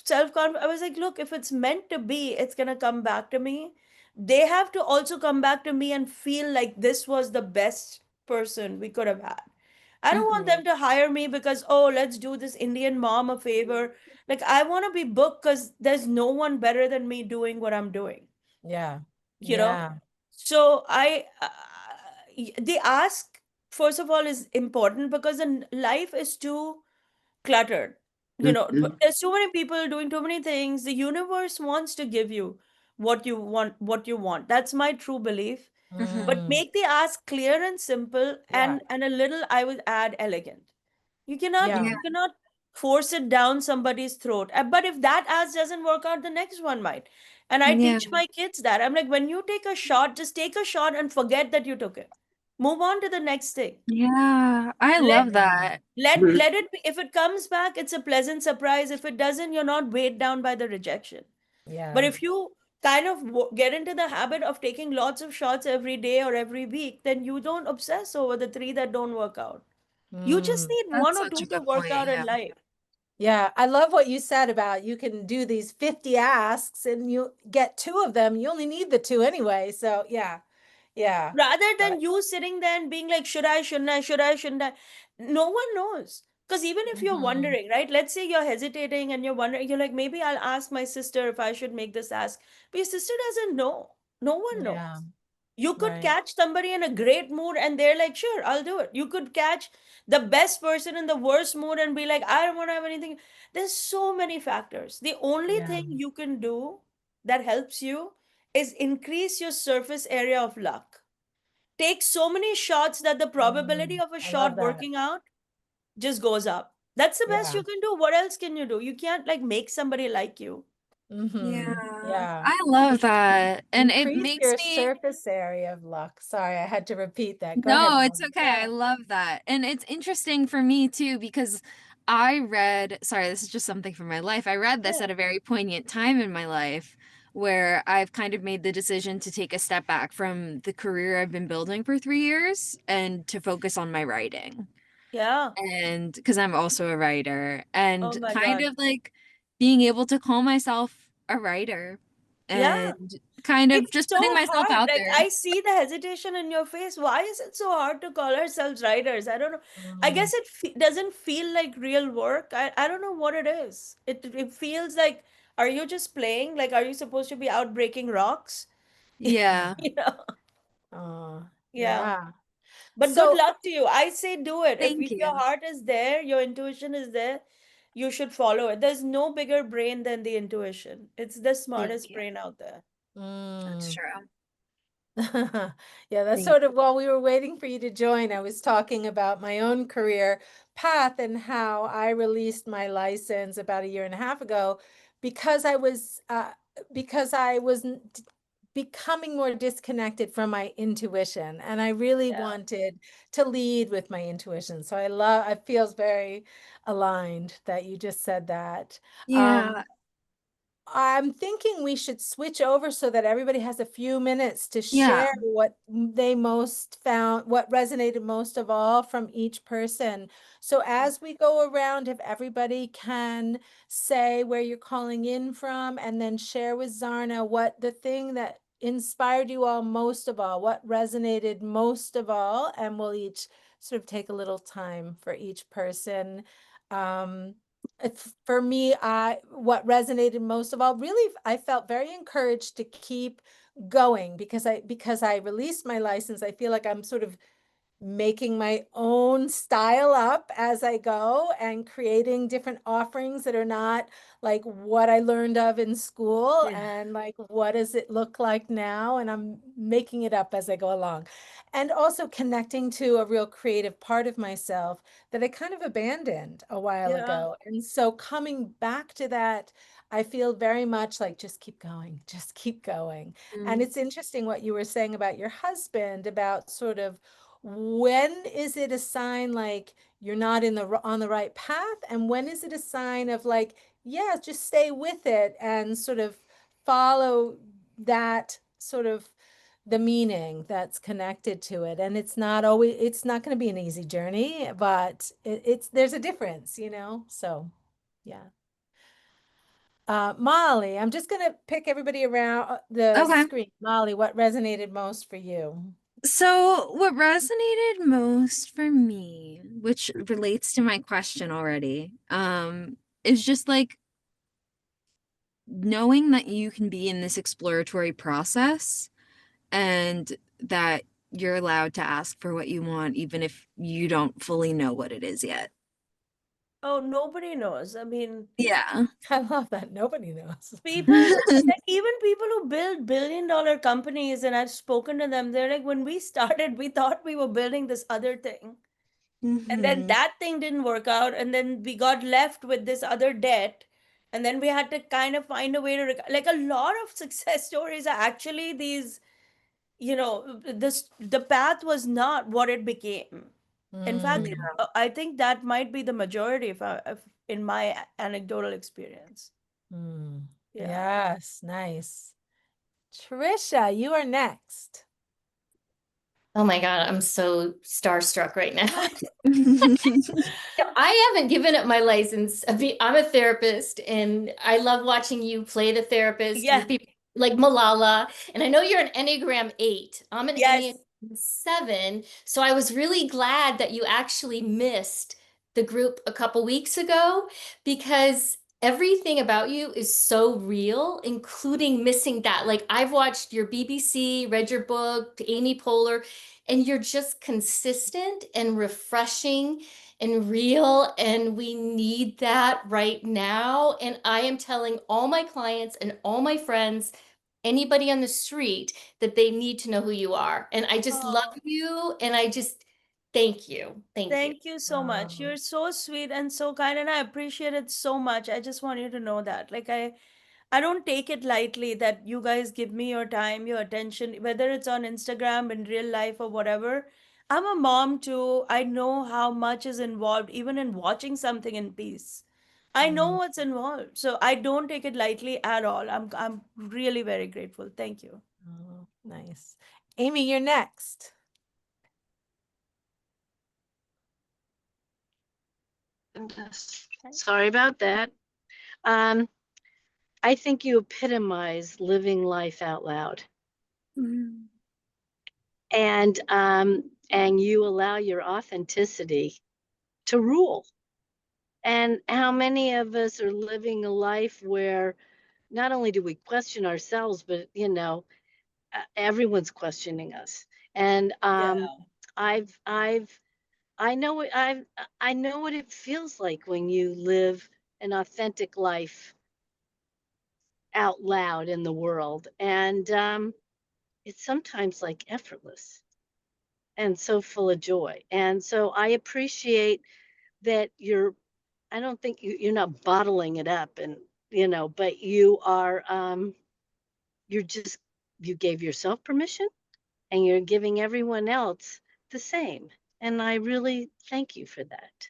Speaker 8: self confidence. I was like, look, if it's meant to be, it's gonna come back to me. They have to also come back to me and feel like this was the best person we could have had. I don't want them to hire me because, oh, let's do this Indian mom a favor. Like, I want to be booked because there's no one better than me doing what I'm doing,
Speaker 1: yeah.
Speaker 8: you know?
Speaker 1: Yeah.
Speaker 8: So the ask, first of all, is important because life is too cluttered.
Speaker 4: Mhm.
Speaker 8: There's too many people doing too many things. The universe wants to give you what you want. That's my true belief.
Speaker 2: Mhm.
Speaker 8: But
Speaker 1: Mm,
Speaker 8: make the ask clear and simple,
Speaker 1: yeah.
Speaker 8: and a little, I would add, elegant. You cannot
Speaker 1: Yeah.
Speaker 2: Yeah.
Speaker 8: you cannot force it down somebody's throat. But if that ask doesn't work out, the next one might. And I
Speaker 2: Yeah.
Speaker 8: teach my kids that. I'm like, when you take a shot, just take a shot and forget that you took it. Move on to the next thing.
Speaker 2: Yeah. I
Speaker 8: Let
Speaker 2: love
Speaker 1: Mm,
Speaker 2: that.
Speaker 8: let it be. If it comes back, it's a pleasant surprise. If it doesn't, you're not weighed down by the rejection. But
Speaker 1: yeah.
Speaker 8: if you kind of get into the habit of taking lots of shots every day or every week, then you don't obsess over the 3 that don't work out. You just
Speaker 1: Mm.
Speaker 8: need one
Speaker 2: That's
Speaker 8: or
Speaker 2: such
Speaker 8: two
Speaker 2: a
Speaker 8: to
Speaker 2: good
Speaker 8: work
Speaker 2: point.
Speaker 8: out in
Speaker 2: Yeah.
Speaker 8: life.
Speaker 1: Yeah, I love what you said about you can do these 50 asks and you get 2 of them. You only need the 2 anyway. So, yeah. Yeah.
Speaker 8: Rather
Speaker 1: But
Speaker 8: than you sitting there and being like, should I, shouldn't I, should I, shouldn't I? No one knows. Because even if you're
Speaker 1: mhm,
Speaker 8: wondering, right? Let's say you're hesitating and you're wondering, you're like, maybe I'll ask my sister if I should make this ask. But your sister doesn't know. No one
Speaker 1: yeah,
Speaker 8: knows. You could
Speaker 1: right.
Speaker 8: catch somebody in a great mood and they're like, sure, I'll do it. You could catch the best person in the worst mood and be like, I don't want to have anything. There's so many factors. The only
Speaker 1: Yeah.
Speaker 8: thing you can do that helps you is increase your surface area of luck. Take so many shots that the probability
Speaker 1: Mm,
Speaker 8: of a
Speaker 1: I love
Speaker 8: shot
Speaker 1: that.
Speaker 8: working out just goes up. That's the best
Speaker 1: Yeah.
Speaker 8: you can do. What else can you do? You can't like make somebody like you.
Speaker 1: Mhm.
Speaker 2: Yeah.
Speaker 1: Yeah.
Speaker 2: I love that. And it
Speaker 1: Increase
Speaker 2: makes
Speaker 1: your
Speaker 2: me
Speaker 1: surface area of luck. Sorry, I had to repeat that. Go ahead,
Speaker 2: No, it's
Speaker 1: Molly.
Speaker 2: okay. I love that. And it's interesting for me too because I read, sorry, this is just something from my life. I read this
Speaker 8: Yeah.
Speaker 2: at a very poignant time in my life where I've kind of made the decision to take a step back from the career I've been building for 3 years and to focus on my writing.
Speaker 8: Yeah.
Speaker 2: And because I'm also a writer
Speaker 8: Oh
Speaker 2: and
Speaker 8: my
Speaker 2: kind
Speaker 8: God.
Speaker 2: of like being able to call myself a writer
Speaker 8: Yeah.
Speaker 2: and kind of
Speaker 8: It's
Speaker 2: just
Speaker 8: so
Speaker 2: putting myself
Speaker 8: hard.
Speaker 2: out
Speaker 8: Like,
Speaker 2: there.
Speaker 8: I see the hesitation in your face. Why is it so hard to call ourselves writers? I don't know. I
Speaker 1: Mm.
Speaker 8: guess it doesn't feel like real work. I don't know what it is. It feels like, are you just playing? Like, are you supposed to be out breaking rocks?
Speaker 2: Yeah.
Speaker 8: You know? Yeah.
Speaker 1: Yeah.
Speaker 8: But good
Speaker 1: So
Speaker 8: luck to you. I say do it.
Speaker 2: Thank
Speaker 8: If your
Speaker 2: you.
Speaker 8: heart is there, your intuition is there, you should follow it. There's no bigger brain than the intuition. It's the
Speaker 2: Thank
Speaker 8: smartest
Speaker 2: you.
Speaker 8: brain out there.
Speaker 2: That's
Speaker 1: mm.
Speaker 2: true.
Speaker 1: Yeah, that's
Speaker 2: Thank
Speaker 1: sort of while we were waiting for you to join, I was talking about my own career path and how I released my license about a year and a half ago because I was becoming more disconnected from my intuition, and I really
Speaker 8: Yeah.
Speaker 1: wanted to lead with my intuition. So it feels very aligned that you just said that.
Speaker 2: Yeah.
Speaker 1: I'm thinking we should switch over so that everybody has a few minutes to
Speaker 2: Yeah.
Speaker 1: share what they most found, what resonated most of all from each person. So as we go around, if everybody can say where you're calling in from and then share with Zarna what the thing that inspired you all most of all, what resonated most of all, and we'll each sort of take a little time for each person. Um, for me, what resonated most of all, really, I felt very encouraged to keep going because I released my license. I feel like I'm sort of making my own style up as I go and creating different offerings that are not like what I learned of in school
Speaker 8: Yeah.
Speaker 1: and like what does it look like now, and I'm making it up as I go along. And also connecting to a real creative part of myself that I kind of abandoned a while
Speaker 8: Yeah.
Speaker 1: ago. And so coming back to that, I feel very much like just keep going, just keep going. And
Speaker 2: Mm.
Speaker 1: it's interesting what you were saying about your husband, about sort of when is it a sign like you're not on the right path, and when is it a sign of like, yeah, just stay with it and sort of follow that sort of the meaning that's connected to it. And it's not going to be an easy journey, but it's there's a difference, so yeah. Molly, I'm just going to pick everybody around the
Speaker 2: Okay.
Speaker 1: screen. Molly, what resonated most for you?
Speaker 2: So, what resonated most for me, which relates to my question already, is just like knowing that you can be in this exploratory process and that you're allowed to ask for what you want, even if you don't fully know what it is yet.
Speaker 8: Oh, nobody knows. I mean,
Speaker 2: Yeah.
Speaker 1: I love that. Nobody knows.
Speaker 8: people, like even people who build billion-dollar companies, and I've spoken to them, they're like, when we started, we thought we were building this other thing. And then
Speaker 2: Mhm.
Speaker 8: that thing didn't work out. And then we got left with this other debt. And then we had to kind of find a way to, like, a lot of success stories are actually these, the path was not what it became. In fact,
Speaker 1: Mm,
Speaker 8: I think that might be the majority if in my anecdotal experience.
Speaker 1: mm.
Speaker 8: Yeah.
Speaker 1: Yes, nice. Trisha, you are next.
Speaker 3: Oh my God, I'm so starstruck right now. I haven't given up my license. I'm a therapist and I love watching you play the therapist
Speaker 8: Yeah.
Speaker 3: with people like Malala. And I know you're an Enneagram 8. I'm an
Speaker 8: Yes.
Speaker 3: Enneagram 7. So I was really glad that you actually missed the group a couple weeks ago because everything about you is so real, including missing that. Like I've watched your BBC, read your book, Amy Poehler, and you're just consistent and refreshing and real, and we need that right now. And I am telling all my clients and all my friends, anybody on the street, that they need to know who you are. And I just love
Speaker 8: Oh,
Speaker 3: you, and I just thank you. Thank you.
Speaker 8: thank you so much.
Speaker 1: Um,
Speaker 8: You're so sweet and so kind, and I appreciate it so much. I just want you to know that. Like I don't take it lightly that you guys give me your time, your attention, whether it's on Instagram, in real life, or whatever. I'm a mom too. I know how much is involved, even in watching something in peace. I know
Speaker 1: mm,
Speaker 8: what's involved. So I don't take it lightly at all. I'm really very grateful. Thank you.
Speaker 1: oh, nice. Amy, you're next.
Speaker 7: I'm just sorry about that. Um, I think you epitomize living life out loud. And you allow your authenticity to rule. And how many of us are living a life where not only do we question ourselves, but everyone's questioning us. And I know I know what it feels like when you live an authentic life out loud in the world, and it's sometimes like effortless and so full of joy. And so I appreciate that I don't think you're not bottling it up, and but you're just, you gave yourself permission and you're giving everyone else the same. And I really thank you for that.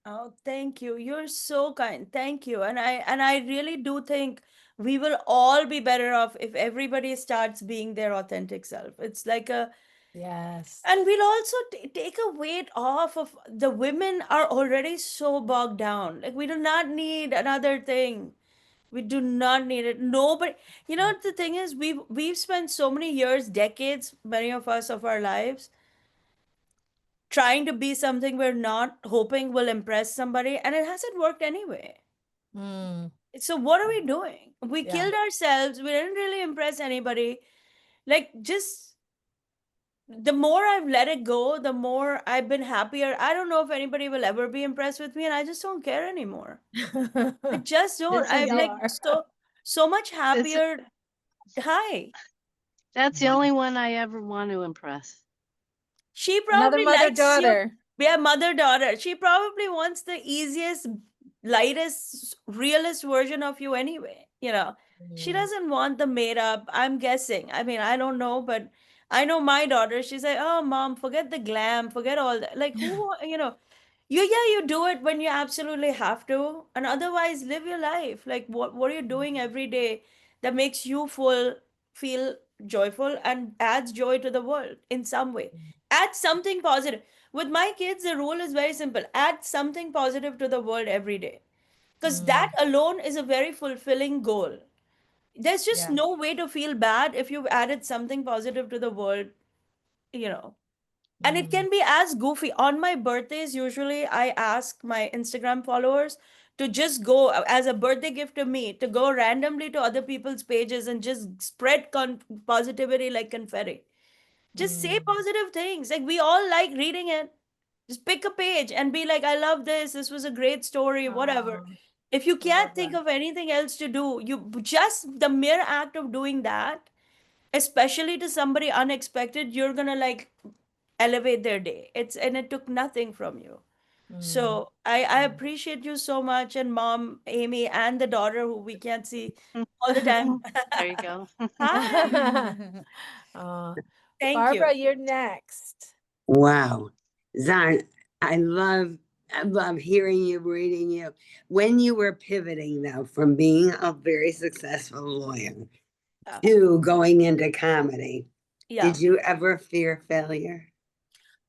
Speaker 8: Oh, thank you. You're so kind. Thank you. And I really do think we will all be better off if everybody starts being their authentic self. It's like a
Speaker 1: Yes.
Speaker 8: and we'll also take a weight off of the women are already so bogged down. Like we do not need another thing. We do not need it. Nobody, the thing is, we've spent so many years, decades, many of us of our lives, trying to be something we're not, hoping will impress somebody, and it hasn't worked anyway.
Speaker 1: Mm,
Speaker 8: So what are we doing? We
Speaker 1: yeah.
Speaker 8: killed ourselves. We didn't really impress anybody. Like just the more I've let it go, the more I've been happier. I don't know if anybody will ever be impressed with me, and I just don't care anymore. I just don't.
Speaker 4: This
Speaker 8: I'm
Speaker 4: is
Speaker 1: We
Speaker 8: like
Speaker 1: are.
Speaker 8: so much
Speaker 7: This
Speaker 8: happier. Hi.
Speaker 7: That's the only one I ever want to impress.
Speaker 8: She
Speaker 1: Another
Speaker 8: probably
Speaker 1: mother
Speaker 8: likes you.
Speaker 1: daughter.
Speaker 8: Yeah, mother daughter. She probably wants the easiest, lightest, realest version of you anyway. She
Speaker 1: Mm.
Speaker 8: doesn't want the made up. I'm guessing. I mean, I don't know, but I know my daughter. She's like, oh, mom, forget the glam, forget all that. Like, you do it when you absolutely have to, and otherwise, live your life. Like, what are you doing every day that makes you feel joyful, and adds joy to the world in some way? Add something positive. With my kids, the rule is very simple: add something positive to the world every day, because that
Speaker 1: Mm,
Speaker 8: alone is a very fulfilling goal. There's just
Speaker 1: yeah.
Speaker 8: no way to feel bad if you've added something positive to the world, you know. And it
Speaker 1: Mm,
Speaker 8: can be as goofy. On my birthdays, usually I ask my Instagram followers to just go as a birthday gift to me, to go randomly to other people's pages and just spread positivity like confetti. Just say
Speaker 1: mm.
Speaker 8: positive things. Like we all like reading it. Just pick a page and be like, I love this. This was a great story, whatever.
Speaker 1: Oh,
Speaker 8: If you
Speaker 1: I love
Speaker 8: can't think
Speaker 1: that.
Speaker 8: of anything else to do, you just the mere act of doing that, especially to somebody unexpected, you're gonna like elevate their day. And it took nothing from you.
Speaker 1: Mm,
Speaker 8: So I
Speaker 1: mm.
Speaker 8: appreciate you so much, and mom, Amy, and the daughter who we can't see all the time.
Speaker 7: There you go.
Speaker 8: Hi.
Speaker 1: Oh,
Speaker 8: Thank you.
Speaker 1: Barbara, you're next.
Speaker 4: Wow. Zarn, I love hearing you, reading you. When you were pivoting though from being a very successful lawyer
Speaker 8: Yeah.
Speaker 4: to going into comedy,
Speaker 8: Yeah.
Speaker 4: did you ever fear failure?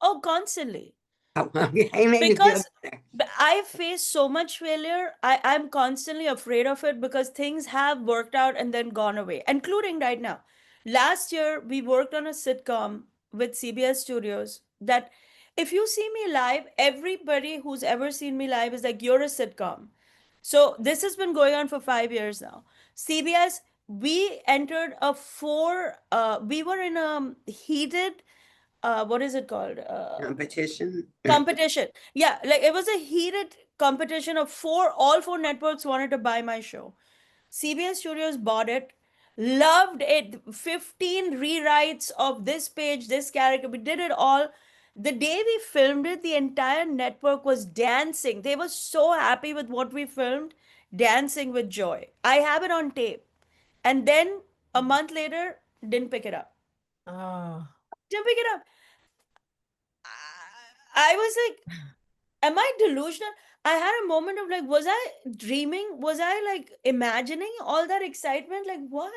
Speaker 8: Oh, constantly.
Speaker 4: Oh, okay, made me feel
Speaker 8: Because
Speaker 4: better.
Speaker 8: I face so much failure. I'm constantly afraid of it because things have worked out and then gone away, including right now. Last year, we worked on a sitcom with CBS Studios that if you see me live, everybody who's ever seen me live is like, you're a sitcom. So this has been going on for 5 years now. CBS, we entered we were in a heated, what is it called?
Speaker 4: Competition?
Speaker 8: Competition. Yeah, like it was a heated competition of all four networks wanted to buy my show. CBS Studios bought it, loved it. 15 rewrites of this page, this character. We did it all. The day we filmed it, the entire network was dancing. They were so happy with what we filmed, dancing with joy. I have it on tape. And then a month later, didn't pick it up.
Speaker 1: Oh,
Speaker 8: Didn't pick it up. I was like, am I delusional? I had a moment of like, was I dreaming? Was I like imagining all that excitement? Like, what?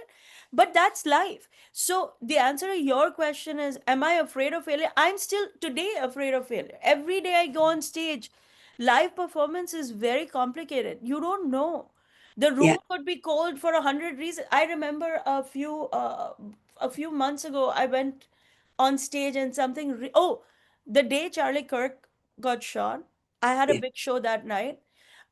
Speaker 8: But that's life. So, the answer to your question is, am I afraid of failure? I'm still today afraid of failure. Every day I go on stage, live performance is very complicated. You don't know. The room
Speaker 4: Yeah.
Speaker 8: could be cold for 100 reasons. I remember a few months ago, I went on stage and the day Charlie Kirk got shot, I had a
Speaker 4: Yeah.
Speaker 8: big show that night.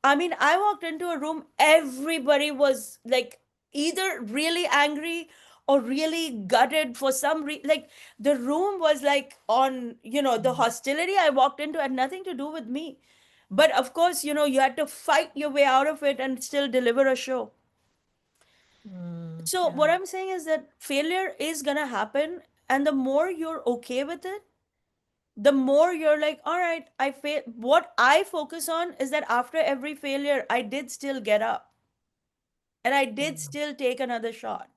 Speaker 8: I mean, I walked into a room, everybody was like either really angry or really gutted for some like the room was like on, the hostility I walked into had nothing to do with me. But of course, you had to fight your way out of it and still deliver a show. So what
Speaker 1: Yeah.
Speaker 8: I'm saying is that failure is gonna happen, and the more you're okay with it, the more you're like, all right, I fail. What I focus on is that after every failure, I did still get up and I did
Speaker 1: Yeah.
Speaker 8: still take another shot.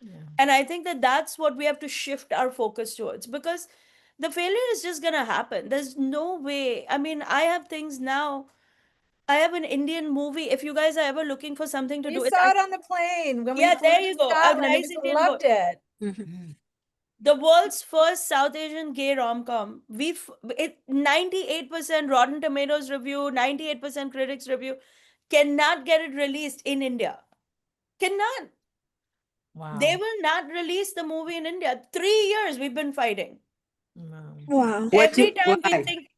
Speaker 1: Yeah.
Speaker 8: And I think that that's what we have to shift our focus towards, because the failure is just gonna happen. There's no way. I mean, I have things now. I have an Indian movie. If you guys are ever looking for something to
Speaker 1: We
Speaker 8: do, it's
Speaker 1: saw it on the plane when we
Speaker 8: yeah,
Speaker 1: flew
Speaker 8: there
Speaker 1: to
Speaker 8: you go. A
Speaker 1: Scotland.
Speaker 8: nice
Speaker 1: We
Speaker 8: Indian boy.
Speaker 1: loved it.
Speaker 8: The world's first South Asian gay rom-com. 98% Rotten Tomatoes review, 98% critics review, cannot get it released in India. Cannot. They
Speaker 1: Wow.
Speaker 8: will not release the movie in India. 3 years we've been fighting.
Speaker 1: Wow.
Speaker 2: Wow.
Speaker 8: Every time we
Speaker 4: Why?
Speaker 8: think,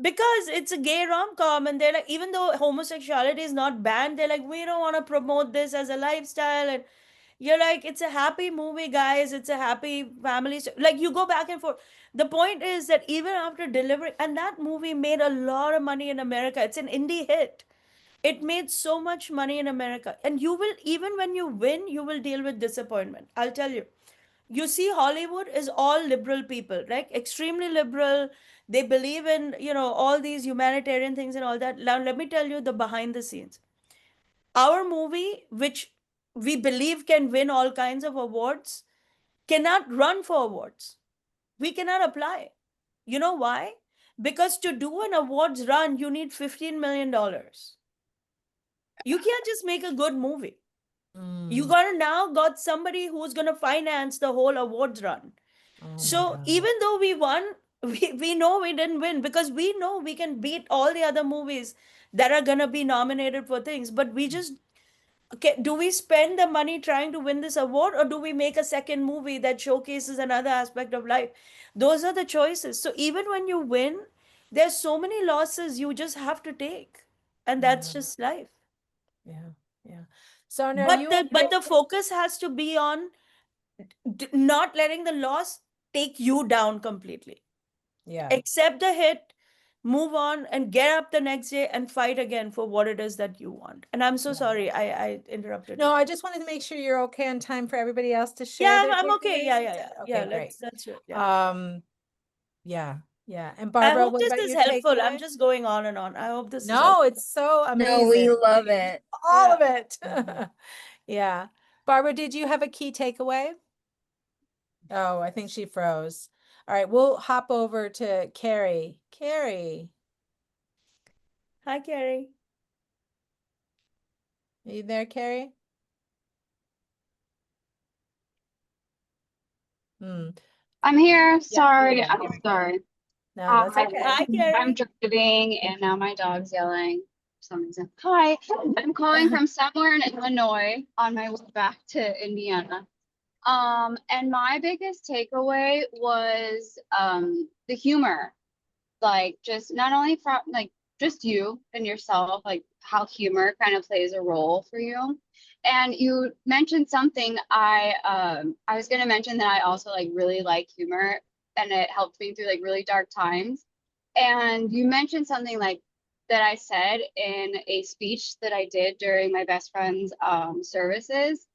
Speaker 8: because it's a gay rom-com, and they're like, even though homosexuality is not banned, they're like, we don't want to promote this as a lifestyle. And you're like, it's a happy movie, guys. It's a happy family. Like, you go back and forth. The point is that even after delivering, and that movie made a lot of money in America. It's an indie hit. It made so much money in America. And you will, even when you win, you will deal with disappointment. I'll tell you. You see, Hollywood is all liberal people, right? Extremely liberal. They believe in, all these humanitarian things and all that. Now, let me tell you the behind the scenes. Our movie, which we believe can win all kinds of awards, cannot run for awards. We cannot apply. You know why? Because to do an awards run, you need $15 million. You can't just make a good movie. You gotta now got somebody who's gonna finance the whole awards run.
Speaker 1: Oh my
Speaker 8: So
Speaker 1: God.
Speaker 8: even though we won, we know we didn't win, because we know we can beat all the other movies that are gonna be nominated for things. But we just, okay, do we spend the money trying to win this award, or do we make a second movie that showcases another aspect of life? Those are the choices. So even when you win, there's so many losses you just have to take, and that's just life.
Speaker 1: Yeah. Yeah. Zarna, are
Speaker 8: But
Speaker 1: you
Speaker 8: the
Speaker 1: okay?
Speaker 8: focus has to be on not letting the loss take you down completely.
Speaker 1: Yeah.
Speaker 8: Accept the hit, move on, and get up the next day and fight again for what it is that you want. And I'm so
Speaker 1: Yeah.
Speaker 8: sorry I interrupted
Speaker 1: No,
Speaker 8: you.
Speaker 1: I just wanted to make sure you're okay on time for everybody else to share
Speaker 8: Yeah,
Speaker 1: their
Speaker 8: I'm okay.
Speaker 1: takeaways.
Speaker 8: Yeah,
Speaker 1: You
Speaker 8: yeah,
Speaker 1: said?
Speaker 8: yeah.
Speaker 1: Okay,
Speaker 8: Yeah,
Speaker 1: great.
Speaker 8: let's do it. Yeah.
Speaker 1: Yeah. Yeah. And
Speaker 8: I
Speaker 1: Barbara,
Speaker 8: hope
Speaker 1: what
Speaker 8: this
Speaker 1: about
Speaker 8: is
Speaker 1: your
Speaker 8: helpful. I'm
Speaker 1: takeaway?
Speaker 8: just going on and on. I hope this is
Speaker 1: No,
Speaker 8: helpful.
Speaker 1: it's so
Speaker 2: No, we
Speaker 1: amazing.
Speaker 2: love it.
Speaker 1: All
Speaker 8: Yeah.
Speaker 1: of it. Yeah. Barbara, did you have a key takeaway? Oh, I think she froze. All right, we'll hop over to Carrie. Carrie,
Speaker 8: Hi, Carrie.
Speaker 1: are you there, Carrie? Hmm.
Speaker 9: I'm here.
Speaker 1: Yeah,
Speaker 9: Sorry.
Speaker 1: yeah.
Speaker 9: I'm sorry.
Speaker 1: No, that's okay.
Speaker 8: Hi,
Speaker 9: I'm
Speaker 8: Carrie.
Speaker 9: driving and now my dog's yelling for some reason. Hi. I'm calling from somewhere in Illinois on my way back to Indiana. And my biggest takeaway was the humor. Like just not only from like just you and yourself, like how humor kind of plays a role for you. And you mentioned something I was gonna mention that I also like really like humor and it helped me through like really dark times. And you mentioned something like that I said in a speech that I did during my best friend's services.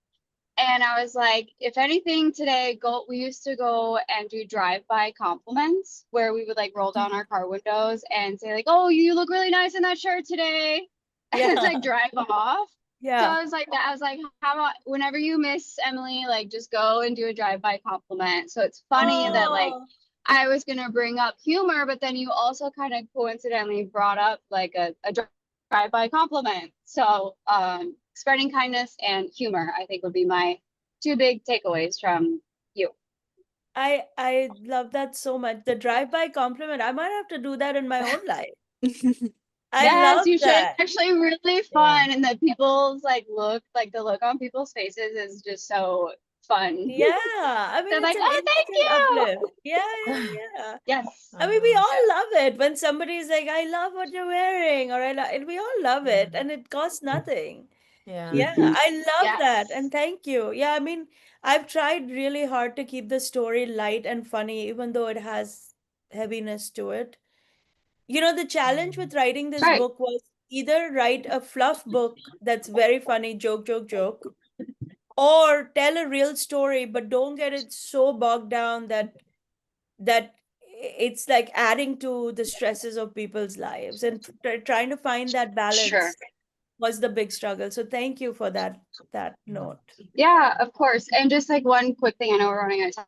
Speaker 9: And I was like, if anything today, we used to go and do drive-by compliments where we would like roll down our car windows and say like, oh, you look really nice in that shirt today. And
Speaker 8: Yeah.
Speaker 9: like drive off. So
Speaker 8: Yeah.
Speaker 9: I was like that. I was like, how about whenever you miss Emily, like just go and do a drive-by compliment. So it's funny that like
Speaker 8: Oh,
Speaker 9: I was gonna bring up humor, but then you also kind of coincidentally brought up like a drive-by compliment. So spreading kindness and humor, I think would be my two big takeaways from you.
Speaker 8: I love that so much. The drive-by compliment. I might have to do that in my own life. I
Speaker 9: Yes,
Speaker 8: love
Speaker 9: you should. It's
Speaker 8: that.
Speaker 9: actually really
Speaker 1: Yeah.
Speaker 9: fun. And the people's like look, like the look on people's faces is just so fun.
Speaker 8: Yeah, I mean,
Speaker 9: They're
Speaker 8: it's
Speaker 9: like,
Speaker 8: an
Speaker 9: oh, thank
Speaker 8: instant
Speaker 9: you.
Speaker 8: uplift. Yeah, yeah, yeah.
Speaker 9: Yes.
Speaker 8: I mean, we
Speaker 1: Uh-huh.
Speaker 8: all love it when somebody's like, I love what you're wearing, or I love it. We all love
Speaker 1: Yeah.
Speaker 8: it, and it costs nothing.
Speaker 1: Yeah.
Speaker 8: Yeah,
Speaker 4: Mhm.
Speaker 8: I love that.
Speaker 9: Yes.
Speaker 8: And thank you. Yeah, I mean, I've tried really hard to keep the story light and funny, even though it has heaviness to it. You know, the challenge with writing
Speaker 9: That's
Speaker 8: this
Speaker 9: right.
Speaker 8: book was either write a fluff book that's very funny, joke, joke, joke, or tell a real story, but don't get it so bogged down that it's like adding to the stresses of people's lives. And trying to find that
Speaker 9: Sure.
Speaker 8: balance was the big struggle. So thank you for that note.
Speaker 9: Yeah, of course. And just like one quick thing, I know we're running out of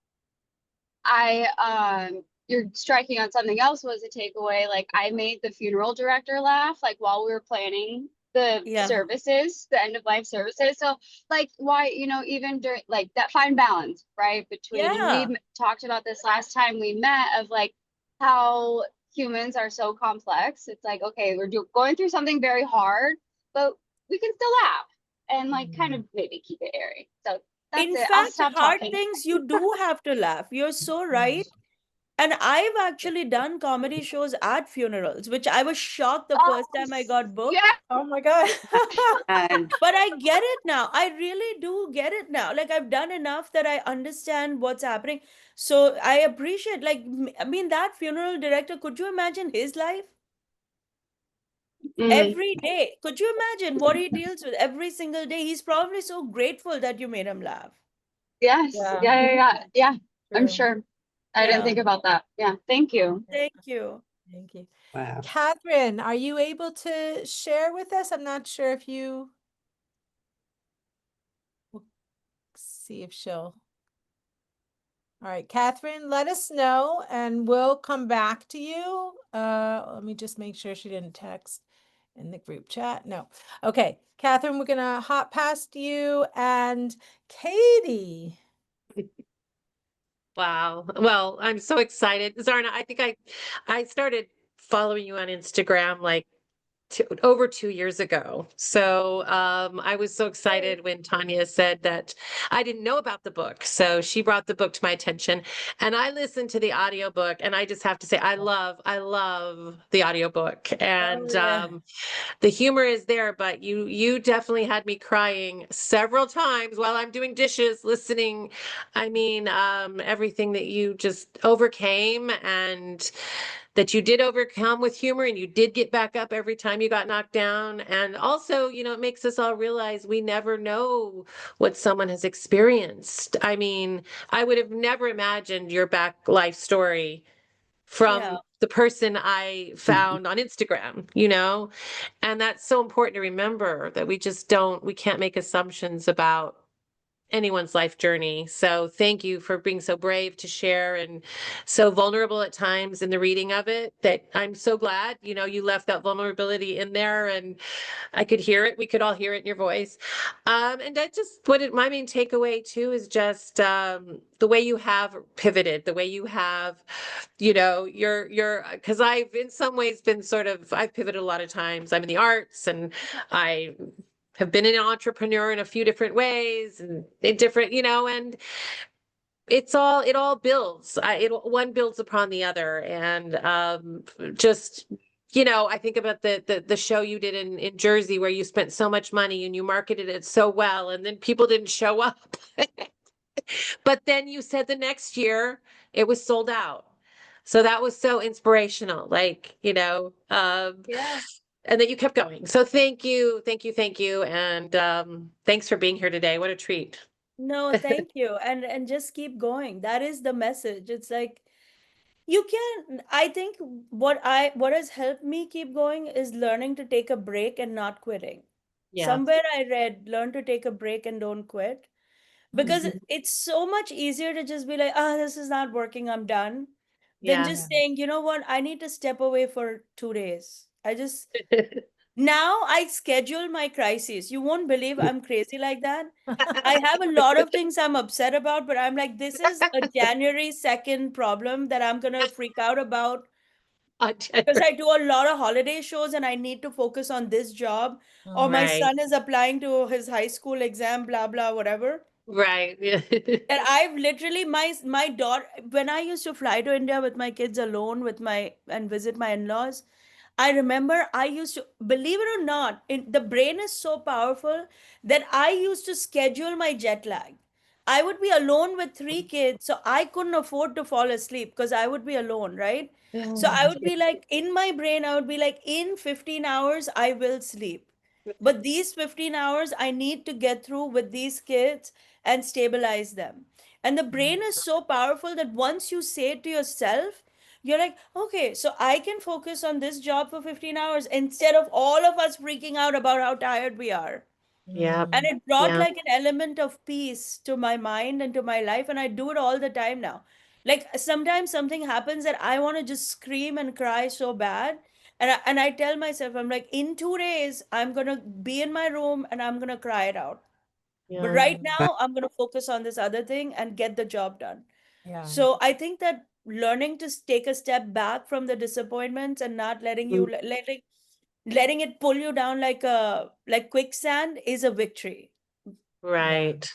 Speaker 9: time. You're striking on something else was a takeaway. Like I made the funeral director laugh, like while we were planning the
Speaker 8: Yeah.
Speaker 9: services, the end of life services. So like why, even during like that fine balance, right? Between, and we
Speaker 8: Yeah.
Speaker 9: talked about this last time we met of like how humans are so complex. It's like, okay, going through something very hard, but we can still laugh and like kind of maybe keep it airy. So that's
Speaker 8: In
Speaker 9: it. I'll
Speaker 8: fact,
Speaker 9: stop
Speaker 8: hard
Speaker 9: talking.
Speaker 8: things you do have to laugh. You're so right. And I've actually done comedy shows at funerals, which I was shocked the
Speaker 9: Oh,
Speaker 8: first time I got
Speaker 9: yeah.
Speaker 8: booked.
Speaker 1: Oh my God.
Speaker 4: And
Speaker 8: But I get it now. I really do get it now. Like I've done enough that I understand what's happening. So I appreciate, like, I mean, that funeral director, could you imagine his life?
Speaker 9: Mm,
Speaker 8: Every day. Could you imagine what he deals with every single day? He's probably so grateful that you made him laugh.
Speaker 9: yes.
Speaker 1: Yeah.
Speaker 9: Yeah, yeah, yeah. Yeah, I'm
Speaker 1: True.
Speaker 9: sure. I didn't
Speaker 8: Yeah.
Speaker 9: think about that. Yeah. Thank you.
Speaker 1: Yeah.
Speaker 8: Thank you.
Speaker 1: Thank you.
Speaker 4: wow.
Speaker 1: Catherine, are you able to share with us? I'm not sure if you we'll see if she'll. All right, Catherine, let us know and we'll come back to you. Let me just make sure she didn't text in the group chat. No. Okay, Catherine, we're gonna hop past you and Katie.
Speaker 6: Wow. Well, I'm so excited. Zarna, I think I started following you on Instagram like over 2 years ago. So I was so excited when Tanya said that I didn't know about the book. So she brought the book to my attention and I listened to the audiobook and I just have to say I love the audiobook.
Speaker 8: Oh,
Speaker 6: And
Speaker 8: yeah.
Speaker 6: the humor is there, but you definitely had me crying several times while I'm doing dishes, listening. I mean, everything that you just overcame and that you did overcome with humor and you did get back up every time you got knocked down. And also, it makes us all realize we never know what someone has experienced. I mean, I would have never imagined your back life story
Speaker 8: Yeah.
Speaker 6: from the person I found on Instagram. And that's so important to remember that we can't make assumptions about anyone's life journey. So thank you for being so brave to share and so vulnerable at times in the reading of it that I'm so glad, you left that vulnerability in there and I could hear it. We could all hear it in your voice. And I just, my main takeaway too is just the way you have pivoted, the way you have, because I've in some ways been I've pivoted a lot of times. I'm in the arts and I have been an entrepreneur in a few different ways and in different, and it all builds. One builds upon the other. And just, I think about the show you did in Jersey where you spent so much money and you marketed it so well and then people didn't show up. But then you said the next year it was sold out. So that was so inspirational,
Speaker 8: Yeah.
Speaker 6: and that you kept going. So thank you, thank you, thank you. And thanks for being here today. What a treat.
Speaker 8: No, thank you. And just keep going. That is the message. It's like you can, I think what has helped me keep going is learning to take a break and not quitting.
Speaker 6: Yeah.
Speaker 8: Somewhere I read, learn to take a break and don't quit. Because
Speaker 6: Mhm.
Speaker 8: it's so much easier to just be like, ah, this is not working, I'm done, than
Speaker 6: Yeah.
Speaker 8: just saying, you know what, I need to step away for 2 days. Now I schedule my crises. You won't believe I'm crazy like that. I have a lot of things I'm upset about, but I'm like, this is a January 2nd problem that I'm gonna freak out about because I do a lot of holiday shows and I need to focus on this job, or my
Speaker 6: Right,
Speaker 8: son is applying to his high school exam, blah blah whatever.
Speaker 6: right. Yeah.
Speaker 8: And I've literally my daughter, when I used to fly to India with my kids alone with my and visit my in-laws, I remember I used to, believe it or not, the brain is so powerful that I used to schedule my jet lag. I would be alone with three kids, so I couldn't afford to fall asleep because I would be alone, right? So I would be like, in my brain, I would be like, in 15 hours, I will sleep. But these 15 hours, I need to get through with these kids and stabilize them. And the brain is so powerful that once you say it to yourself, you're like, okay, so I can focus on this job for 15 hours instead of all of us freaking out about how tired we are.
Speaker 6: Yeah,
Speaker 8: And it brought
Speaker 6: yeah,
Speaker 8: like an element of peace to my mind and to my life. And I do it all the time now. Like sometimes something happens that I want to just scream and cry so bad. And I tell myself, I'm like, in 2 days, I'm going to be in my room and I'm going to cry it out. But
Speaker 6: yeah,
Speaker 8: right
Speaker 5: Mm,
Speaker 8: now, I'm going to focus on this other thing and get the job done.
Speaker 5: yeah.
Speaker 8: So I think that learning to take a step back from the disappointments and not letting you letting it pull you down like quicksand is a victory.
Speaker 5: Yeah.
Speaker 6: right.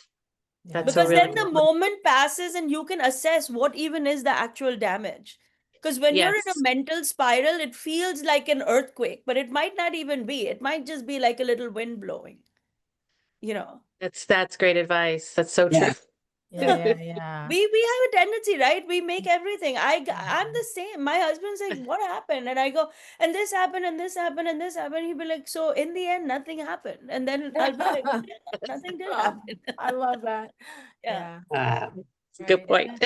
Speaker 5: Yeah.
Speaker 6: That's a
Speaker 8: Because
Speaker 6: really
Speaker 8: then
Speaker 6: good
Speaker 8: the
Speaker 6: one.
Speaker 8: moment passes and you can assess what even is the actual damage. Because when you're in a
Speaker 6: Yes,
Speaker 8: mental spiral, it feels like an earthquake, but it might not even be. It might just be like a little wind blowing, you know.
Speaker 6: that's great advice. That's so true.
Speaker 4: Yeah.
Speaker 5: Yeah. Yeah. Yeah.
Speaker 8: We have a tendency, right? We make everything. I'm the same. My husband's like, what happened? And I go, and this happened, and this happened, and this happened. He'd be like, so in the end, nothing happened. And then I'll be like, yeah, nothing did
Speaker 1: Oh,
Speaker 8: happen.
Speaker 1: I love that.
Speaker 8: Yeah.
Speaker 1: Yeah,
Speaker 4: Uh,
Speaker 6: It's a good
Speaker 1: right.
Speaker 6: point.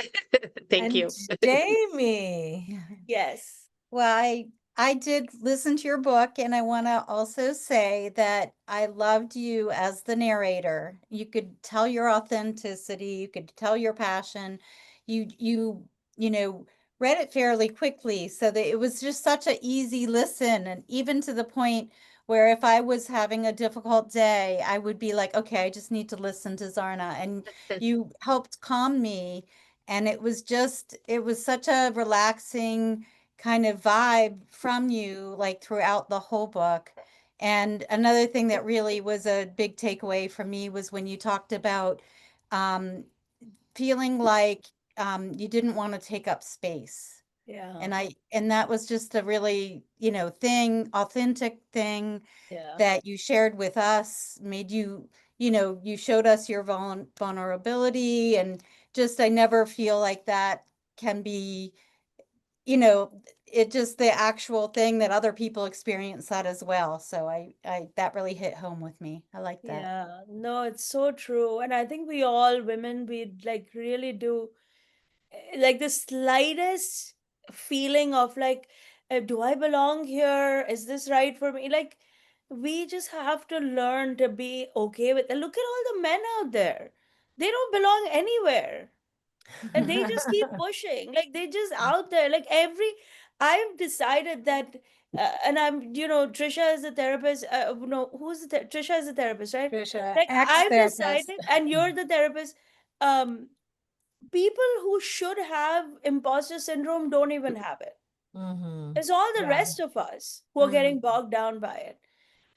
Speaker 6: Thank
Speaker 1: And
Speaker 6: you.
Speaker 1: Jamie.
Speaker 8: Yes.
Speaker 5: Well, I did listen to your book, and I want to also say that I loved you as the narrator. You could tell your authenticity, you could tell your passion. You know, read it fairly quickly, so that it was just such an easy listen, and even to the point where if I was having a difficult day, I would be like, okay, I just need to listen to Zarna, and you helped calm me. And it was such a relaxing kind of vibe from you like throughout the whole book. And another thing that really was a big takeaway for me was when you talked about um, feeling like you didn't want to take up space.
Speaker 8: Yeah.
Speaker 5: And that was just a really, authentic thing
Speaker 8: Yeah.
Speaker 5: that you shared with us, made you, you showed us your vulnerability, and just I never feel like that can be, you know, it just the actual thing that other people experience that as well. So I that really hit home with me. I like that.
Speaker 8: Yeah. No, it's so true. And I think we all women, we like really do like the slightest feeling of like, do I belong here? Is this right for me? Like, we just have to learn to be okay with. And look at all the men out there; they don't belong anywhere, and they just keep pushing. Like they just out there. Like every, I've decided that. And I'm, Trisha is a therapist. No, Trisha is a therapist, right?
Speaker 1: Trisha,
Speaker 8: Like I've
Speaker 1: ex-therapist.
Speaker 8: decided, and you're the therapist. Um, People who should have imposter syndrome don't even have it.
Speaker 1: Mm-hmm.
Speaker 8: It's all the
Speaker 1: Yeah.
Speaker 8: rest of us who are
Speaker 1: Mm.
Speaker 8: getting bogged down by it.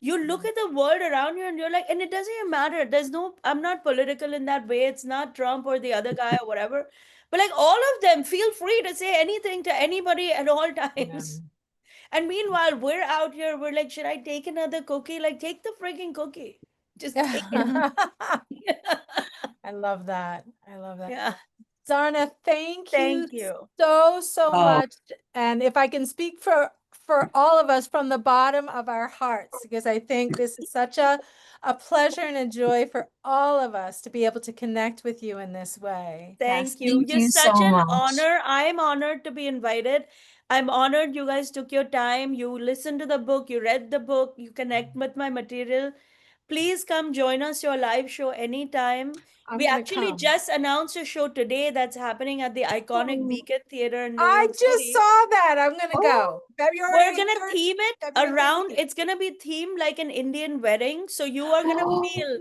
Speaker 8: You look at the world around you and you're like, and it doesn't even matter. There's no, I'm not political in that way. It's not Trump or the other guy or whatever. But like all of them, feel free to say anything to anybody at all
Speaker 1: Yeah.
Speaker 8: times. And meanwhile, we're out here, we're like, should I take another cookie? Like, take the freaking cookie. Just take it.
Speaker 1: I love that. I love that.
Speaker 8: Yeah.
Speaker 1: Zarna, thank you
Speaker 8: Thank you.
Speaker 1: so
Speaker 4: oh,
Speaker 1: much. And if I can speak for all of us from the bottom of our hearts, because I think this is such a pleasure and a joy for all of us to be able to connect with you in this way.
Speaker 8: Thank you.
Speaker 2: Thank
Speaker 8: You're
Speaker 2: you so
Speaker 8: such an
Speaker 2: much.
Speaker 8: honor. I'm honored to be invited. I'm honored you guys took your time. You listened to the book, you read the book, you connect with my material. Please come join us your live show anytime.
Speaker 1: I'm
Speaker 8: We
Speaker 1: gonna
Speaker 8: actually
Speaker 1: come.
Speaker 8: just announced a show today that's happening at the iconic
Speaker 1: Oh,
Speaker 8: Beacon Theater in New
Speaker 1: I
Speaker 8: York
Speaker 1: just
Speaker 8: City.
Speaker 1: saw that. I'm gonna
Speaker 4: oh,
Speaker 1: go.
Speaker 8: We're
Speaker 1: February
Speaker 8: gonna
Speaker 1: 3rd,
Speaker 8: theme it
Speaker 1: February
Speaker 8: around,
Speaker 1: 13th.
Speaker 8: it's gonna be themed like an Indian wedding. So you are gonna feel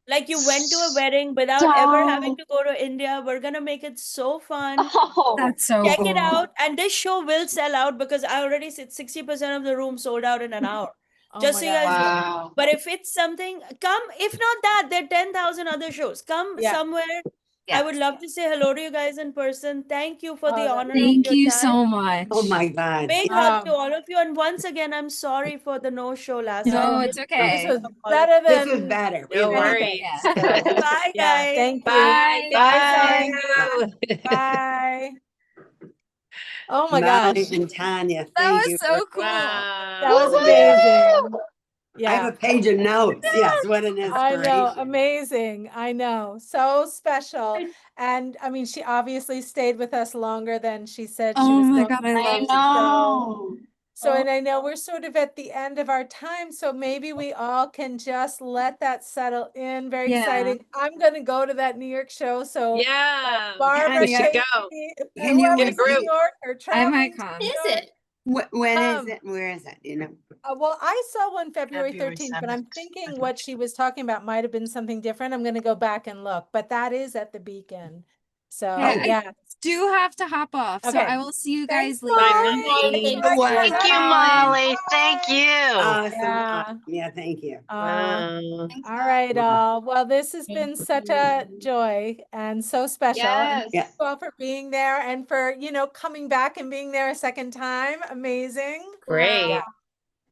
Speaker 8: Like you went to a wedding without ever having to go to India. We're gonna make it so fun.
Speaker 9: Oh,
Speaker 2: That's so
Speaker 8: Check
Speaker 2: cool.
Speaker 8: it out. And this show will sell out because I already said 60% of the room sold out in an hour.
Speaker 1: Oh
Speaker 8: Just
Speaker 1: my
Speaker 8: so you guys
Speaker 1: God.
Speaker 8: know.
Speaker 9: wow.
Speaker 8: But if it's something, come. If not that, there are 10,000 other shows. Come
Speaker 1: Yeah.
Speaker 8: somewhere. I would love to say hello to you guys in person. Thank you for the
Speaker 1: Oh,
Speaker 8: honor of
Speaker 2: Thank
Speaker 8: your
Speaker 2: you
Speaker 8: time.
Speaker 2: so much.
Speaker 4: Oh my God.
Speaker 8: Big hug to all of you. And once again, I'm sorry for the no show last
Speaker 2: No,
Speaker 8: time.
Speaker 2: it's
Speaker 1: This
Speaker 2: okay.
Speaker 1: was better
Speaker 4: This was
Speaker 1: than
Speaker 4: better.
Speaker 6: No
Speaker 4: It was.
Speaker 6: worries.
Speaker 2: Yeah.
Speaker 8: Bye,
Speaker 1: yeah.
Speaker 8: guys.
Speaker 1: Thank you.
Speaker 2: Bye.
Speaker 1: Bye,
Speaker 6: Bye.
Speaker 1: Tanya. Bye. Oh my
Speaker 4: Molly
Speaker 1: gosh.
Speaker 4: and Tanya,
Speaker 2: That
Speaker 4: thank
Speaker 2: was
Speaker 4: you.
Speaker 2: so cool.
Speaker 1: That
Speaker 6: Wow.
Speaker 1: was
Speaker 9: Woo-hoo!
Speaker 1: amazing.
Speaker 4: I have
Speaker 1: Yeah.
Speaker 4: a page of notes. Yes, what an
Speaker 1: I know,
Speaker 4: inspiration.
Speaker 1: amazing. I know, so special. And I mean, she obviously stayed with us longer than she said she
Speaker 2: Oh
Speaker 1: was
Speaker 2: my
Speaker 1: going
Speaker 2: God, I
Speaker 1: to.
Speaker 9: I
Speaker 2: loved it.
Speaker 9: know.
Speaker 1: So, and I know we're sort of at the end of our time, so maybe we all can just let that settle in. Very
Speaker 2: Yeah.
Speaker 1: exciting. I'm going to go to that New York show. So,
Speaker 6: Yeah.
Speaker 1: Barbara,
Speaker 6: We should go.
Speaker 1: Katie,
Speaker 4: Can you
Speaker 1: whoever's in
Speaker 6: group.
Speaker 1: New York or
Speaker 2: I
Speaker 1: traveling
Speaker 2: might
Speaker 1: to
Speaker 2: come.
Speaker 1: New
Speaker 3: Is
Speaker 1: York.
Speaker 3: it?
Speaker 4: When is
Speaker 1: Come.
Speaker 4: it? Where is it? You know?
Speaker 1: Well, I saw one February
Speaker 7: February
Speaker 1: 13th, but I'm
Speaker 7: 7th.
Speaker 1: thinking what she was talking about might have been something different. I'm going to go back and look, but that is at the Beacon. So,
Speaker 2: Okay, I
Speaker 1: yeah.
Speaker 2: do have to hop off. So
Speaker 1: Okay.
Speaker 2: I will see you
Speaker 1: Thanks,
Speaker 2: guys
Speaker 6: Bye,
Speaker 2: later.
Speaker 6: Molly.
Speaker 1: Molly.
Speaker 4: Molly.
Speaker 7: Thank you, Molly. Thank you.
Speaker 4: Awesome.
Speaker 1: Yeah.
Speaker 4: Yeah, thank you.
Speaker 6: Wow.
Speaker 9: Thanks,
Speaker 1: All
Speaker 9: guys.
Speaker 1: right, all. Well, this has been such a joy and so special. And
Speaker 9: Yes.
Speaker 1: thank you all for being there and for, coming back and being there a second time. Amazing.
Speaker 6: Great.
Speaker 1: Yeah,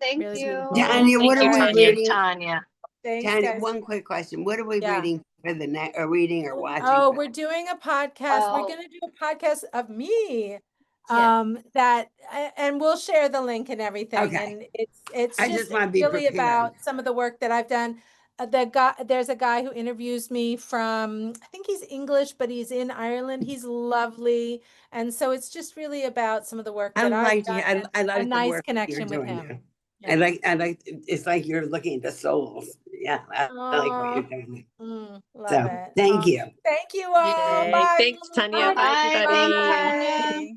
Speaker 9: Thank
Speaker 1: really
Speaker 9: you.
Speaker 1: beautiful.
Speaker 4: Tanya, what
Speaker 7: Thank
Speaker 4: are
Speaker 7: you,
Speaker 1: All
Speaker 4: we
Speaker 1: right.
Speaker 4: reading?
Speaker 7: Tanya.
Speaker 1: Thanks,
Speaker 4: Tanya,
Speaker 1: guys.
Speaker 4: one quick question. What are we
Speaker 1: Yeah.
Speaker 4: reading for the next, or reading or watching?
Speaker 1: Oh,
Speaker 4: for-
Speaker 1: we're doing a podcast. We're
Speaker 9: Oh.
Speaker 1: going to do a podcast of me.
Speaker 8: Yeah.
Speaker 1: And we'll share the link and everything.
Speaker 4: Okay.
Speaker 1: And it's
Speaker 4: I
Speaker 1: just
Speaker 4: just want to be
Speaker 1: really
Speaker 4: prepared.
Speaker 1: about some of the work that I've done. There's a guy who interviews me from, I think he's English, but he's in Ireland. He's lovely. And so it's just really about some of the work
Speaker 4: I
Speaker 1: that I've
Speaker 4: like
Speaker 1: done.
Speaker 4: I
Speaker 1: and
Speaker 4: like
Speaker 1: a
Speaker 4: the
Speaker 1: nice
Speaker 4: work you're
Speaker 1: connection with
Speaker 4: doing
Speaker 1: him.
Speaker 4: now.
Speaker 1: Yeah.
Speaker 4: I like, it's like you're looking at the souls. Yeah, I like what you're doing.
Speaker 1: Love
Speaker 4: So,
Speaker 1: it.
Speaker 4: thank you.
Speaker 1: Thank you all.
Speaker 6: Yay.
Speaker 1: Bye.
Speaker 6: Thanks, Tanya.
Speaker 1: Bye.
Speaker 6: Bye,
Speaker 9: Bye.
Speaker 6: everybody.
Speaker 9: Thanks, Tanya.
Speaker 1: Bye.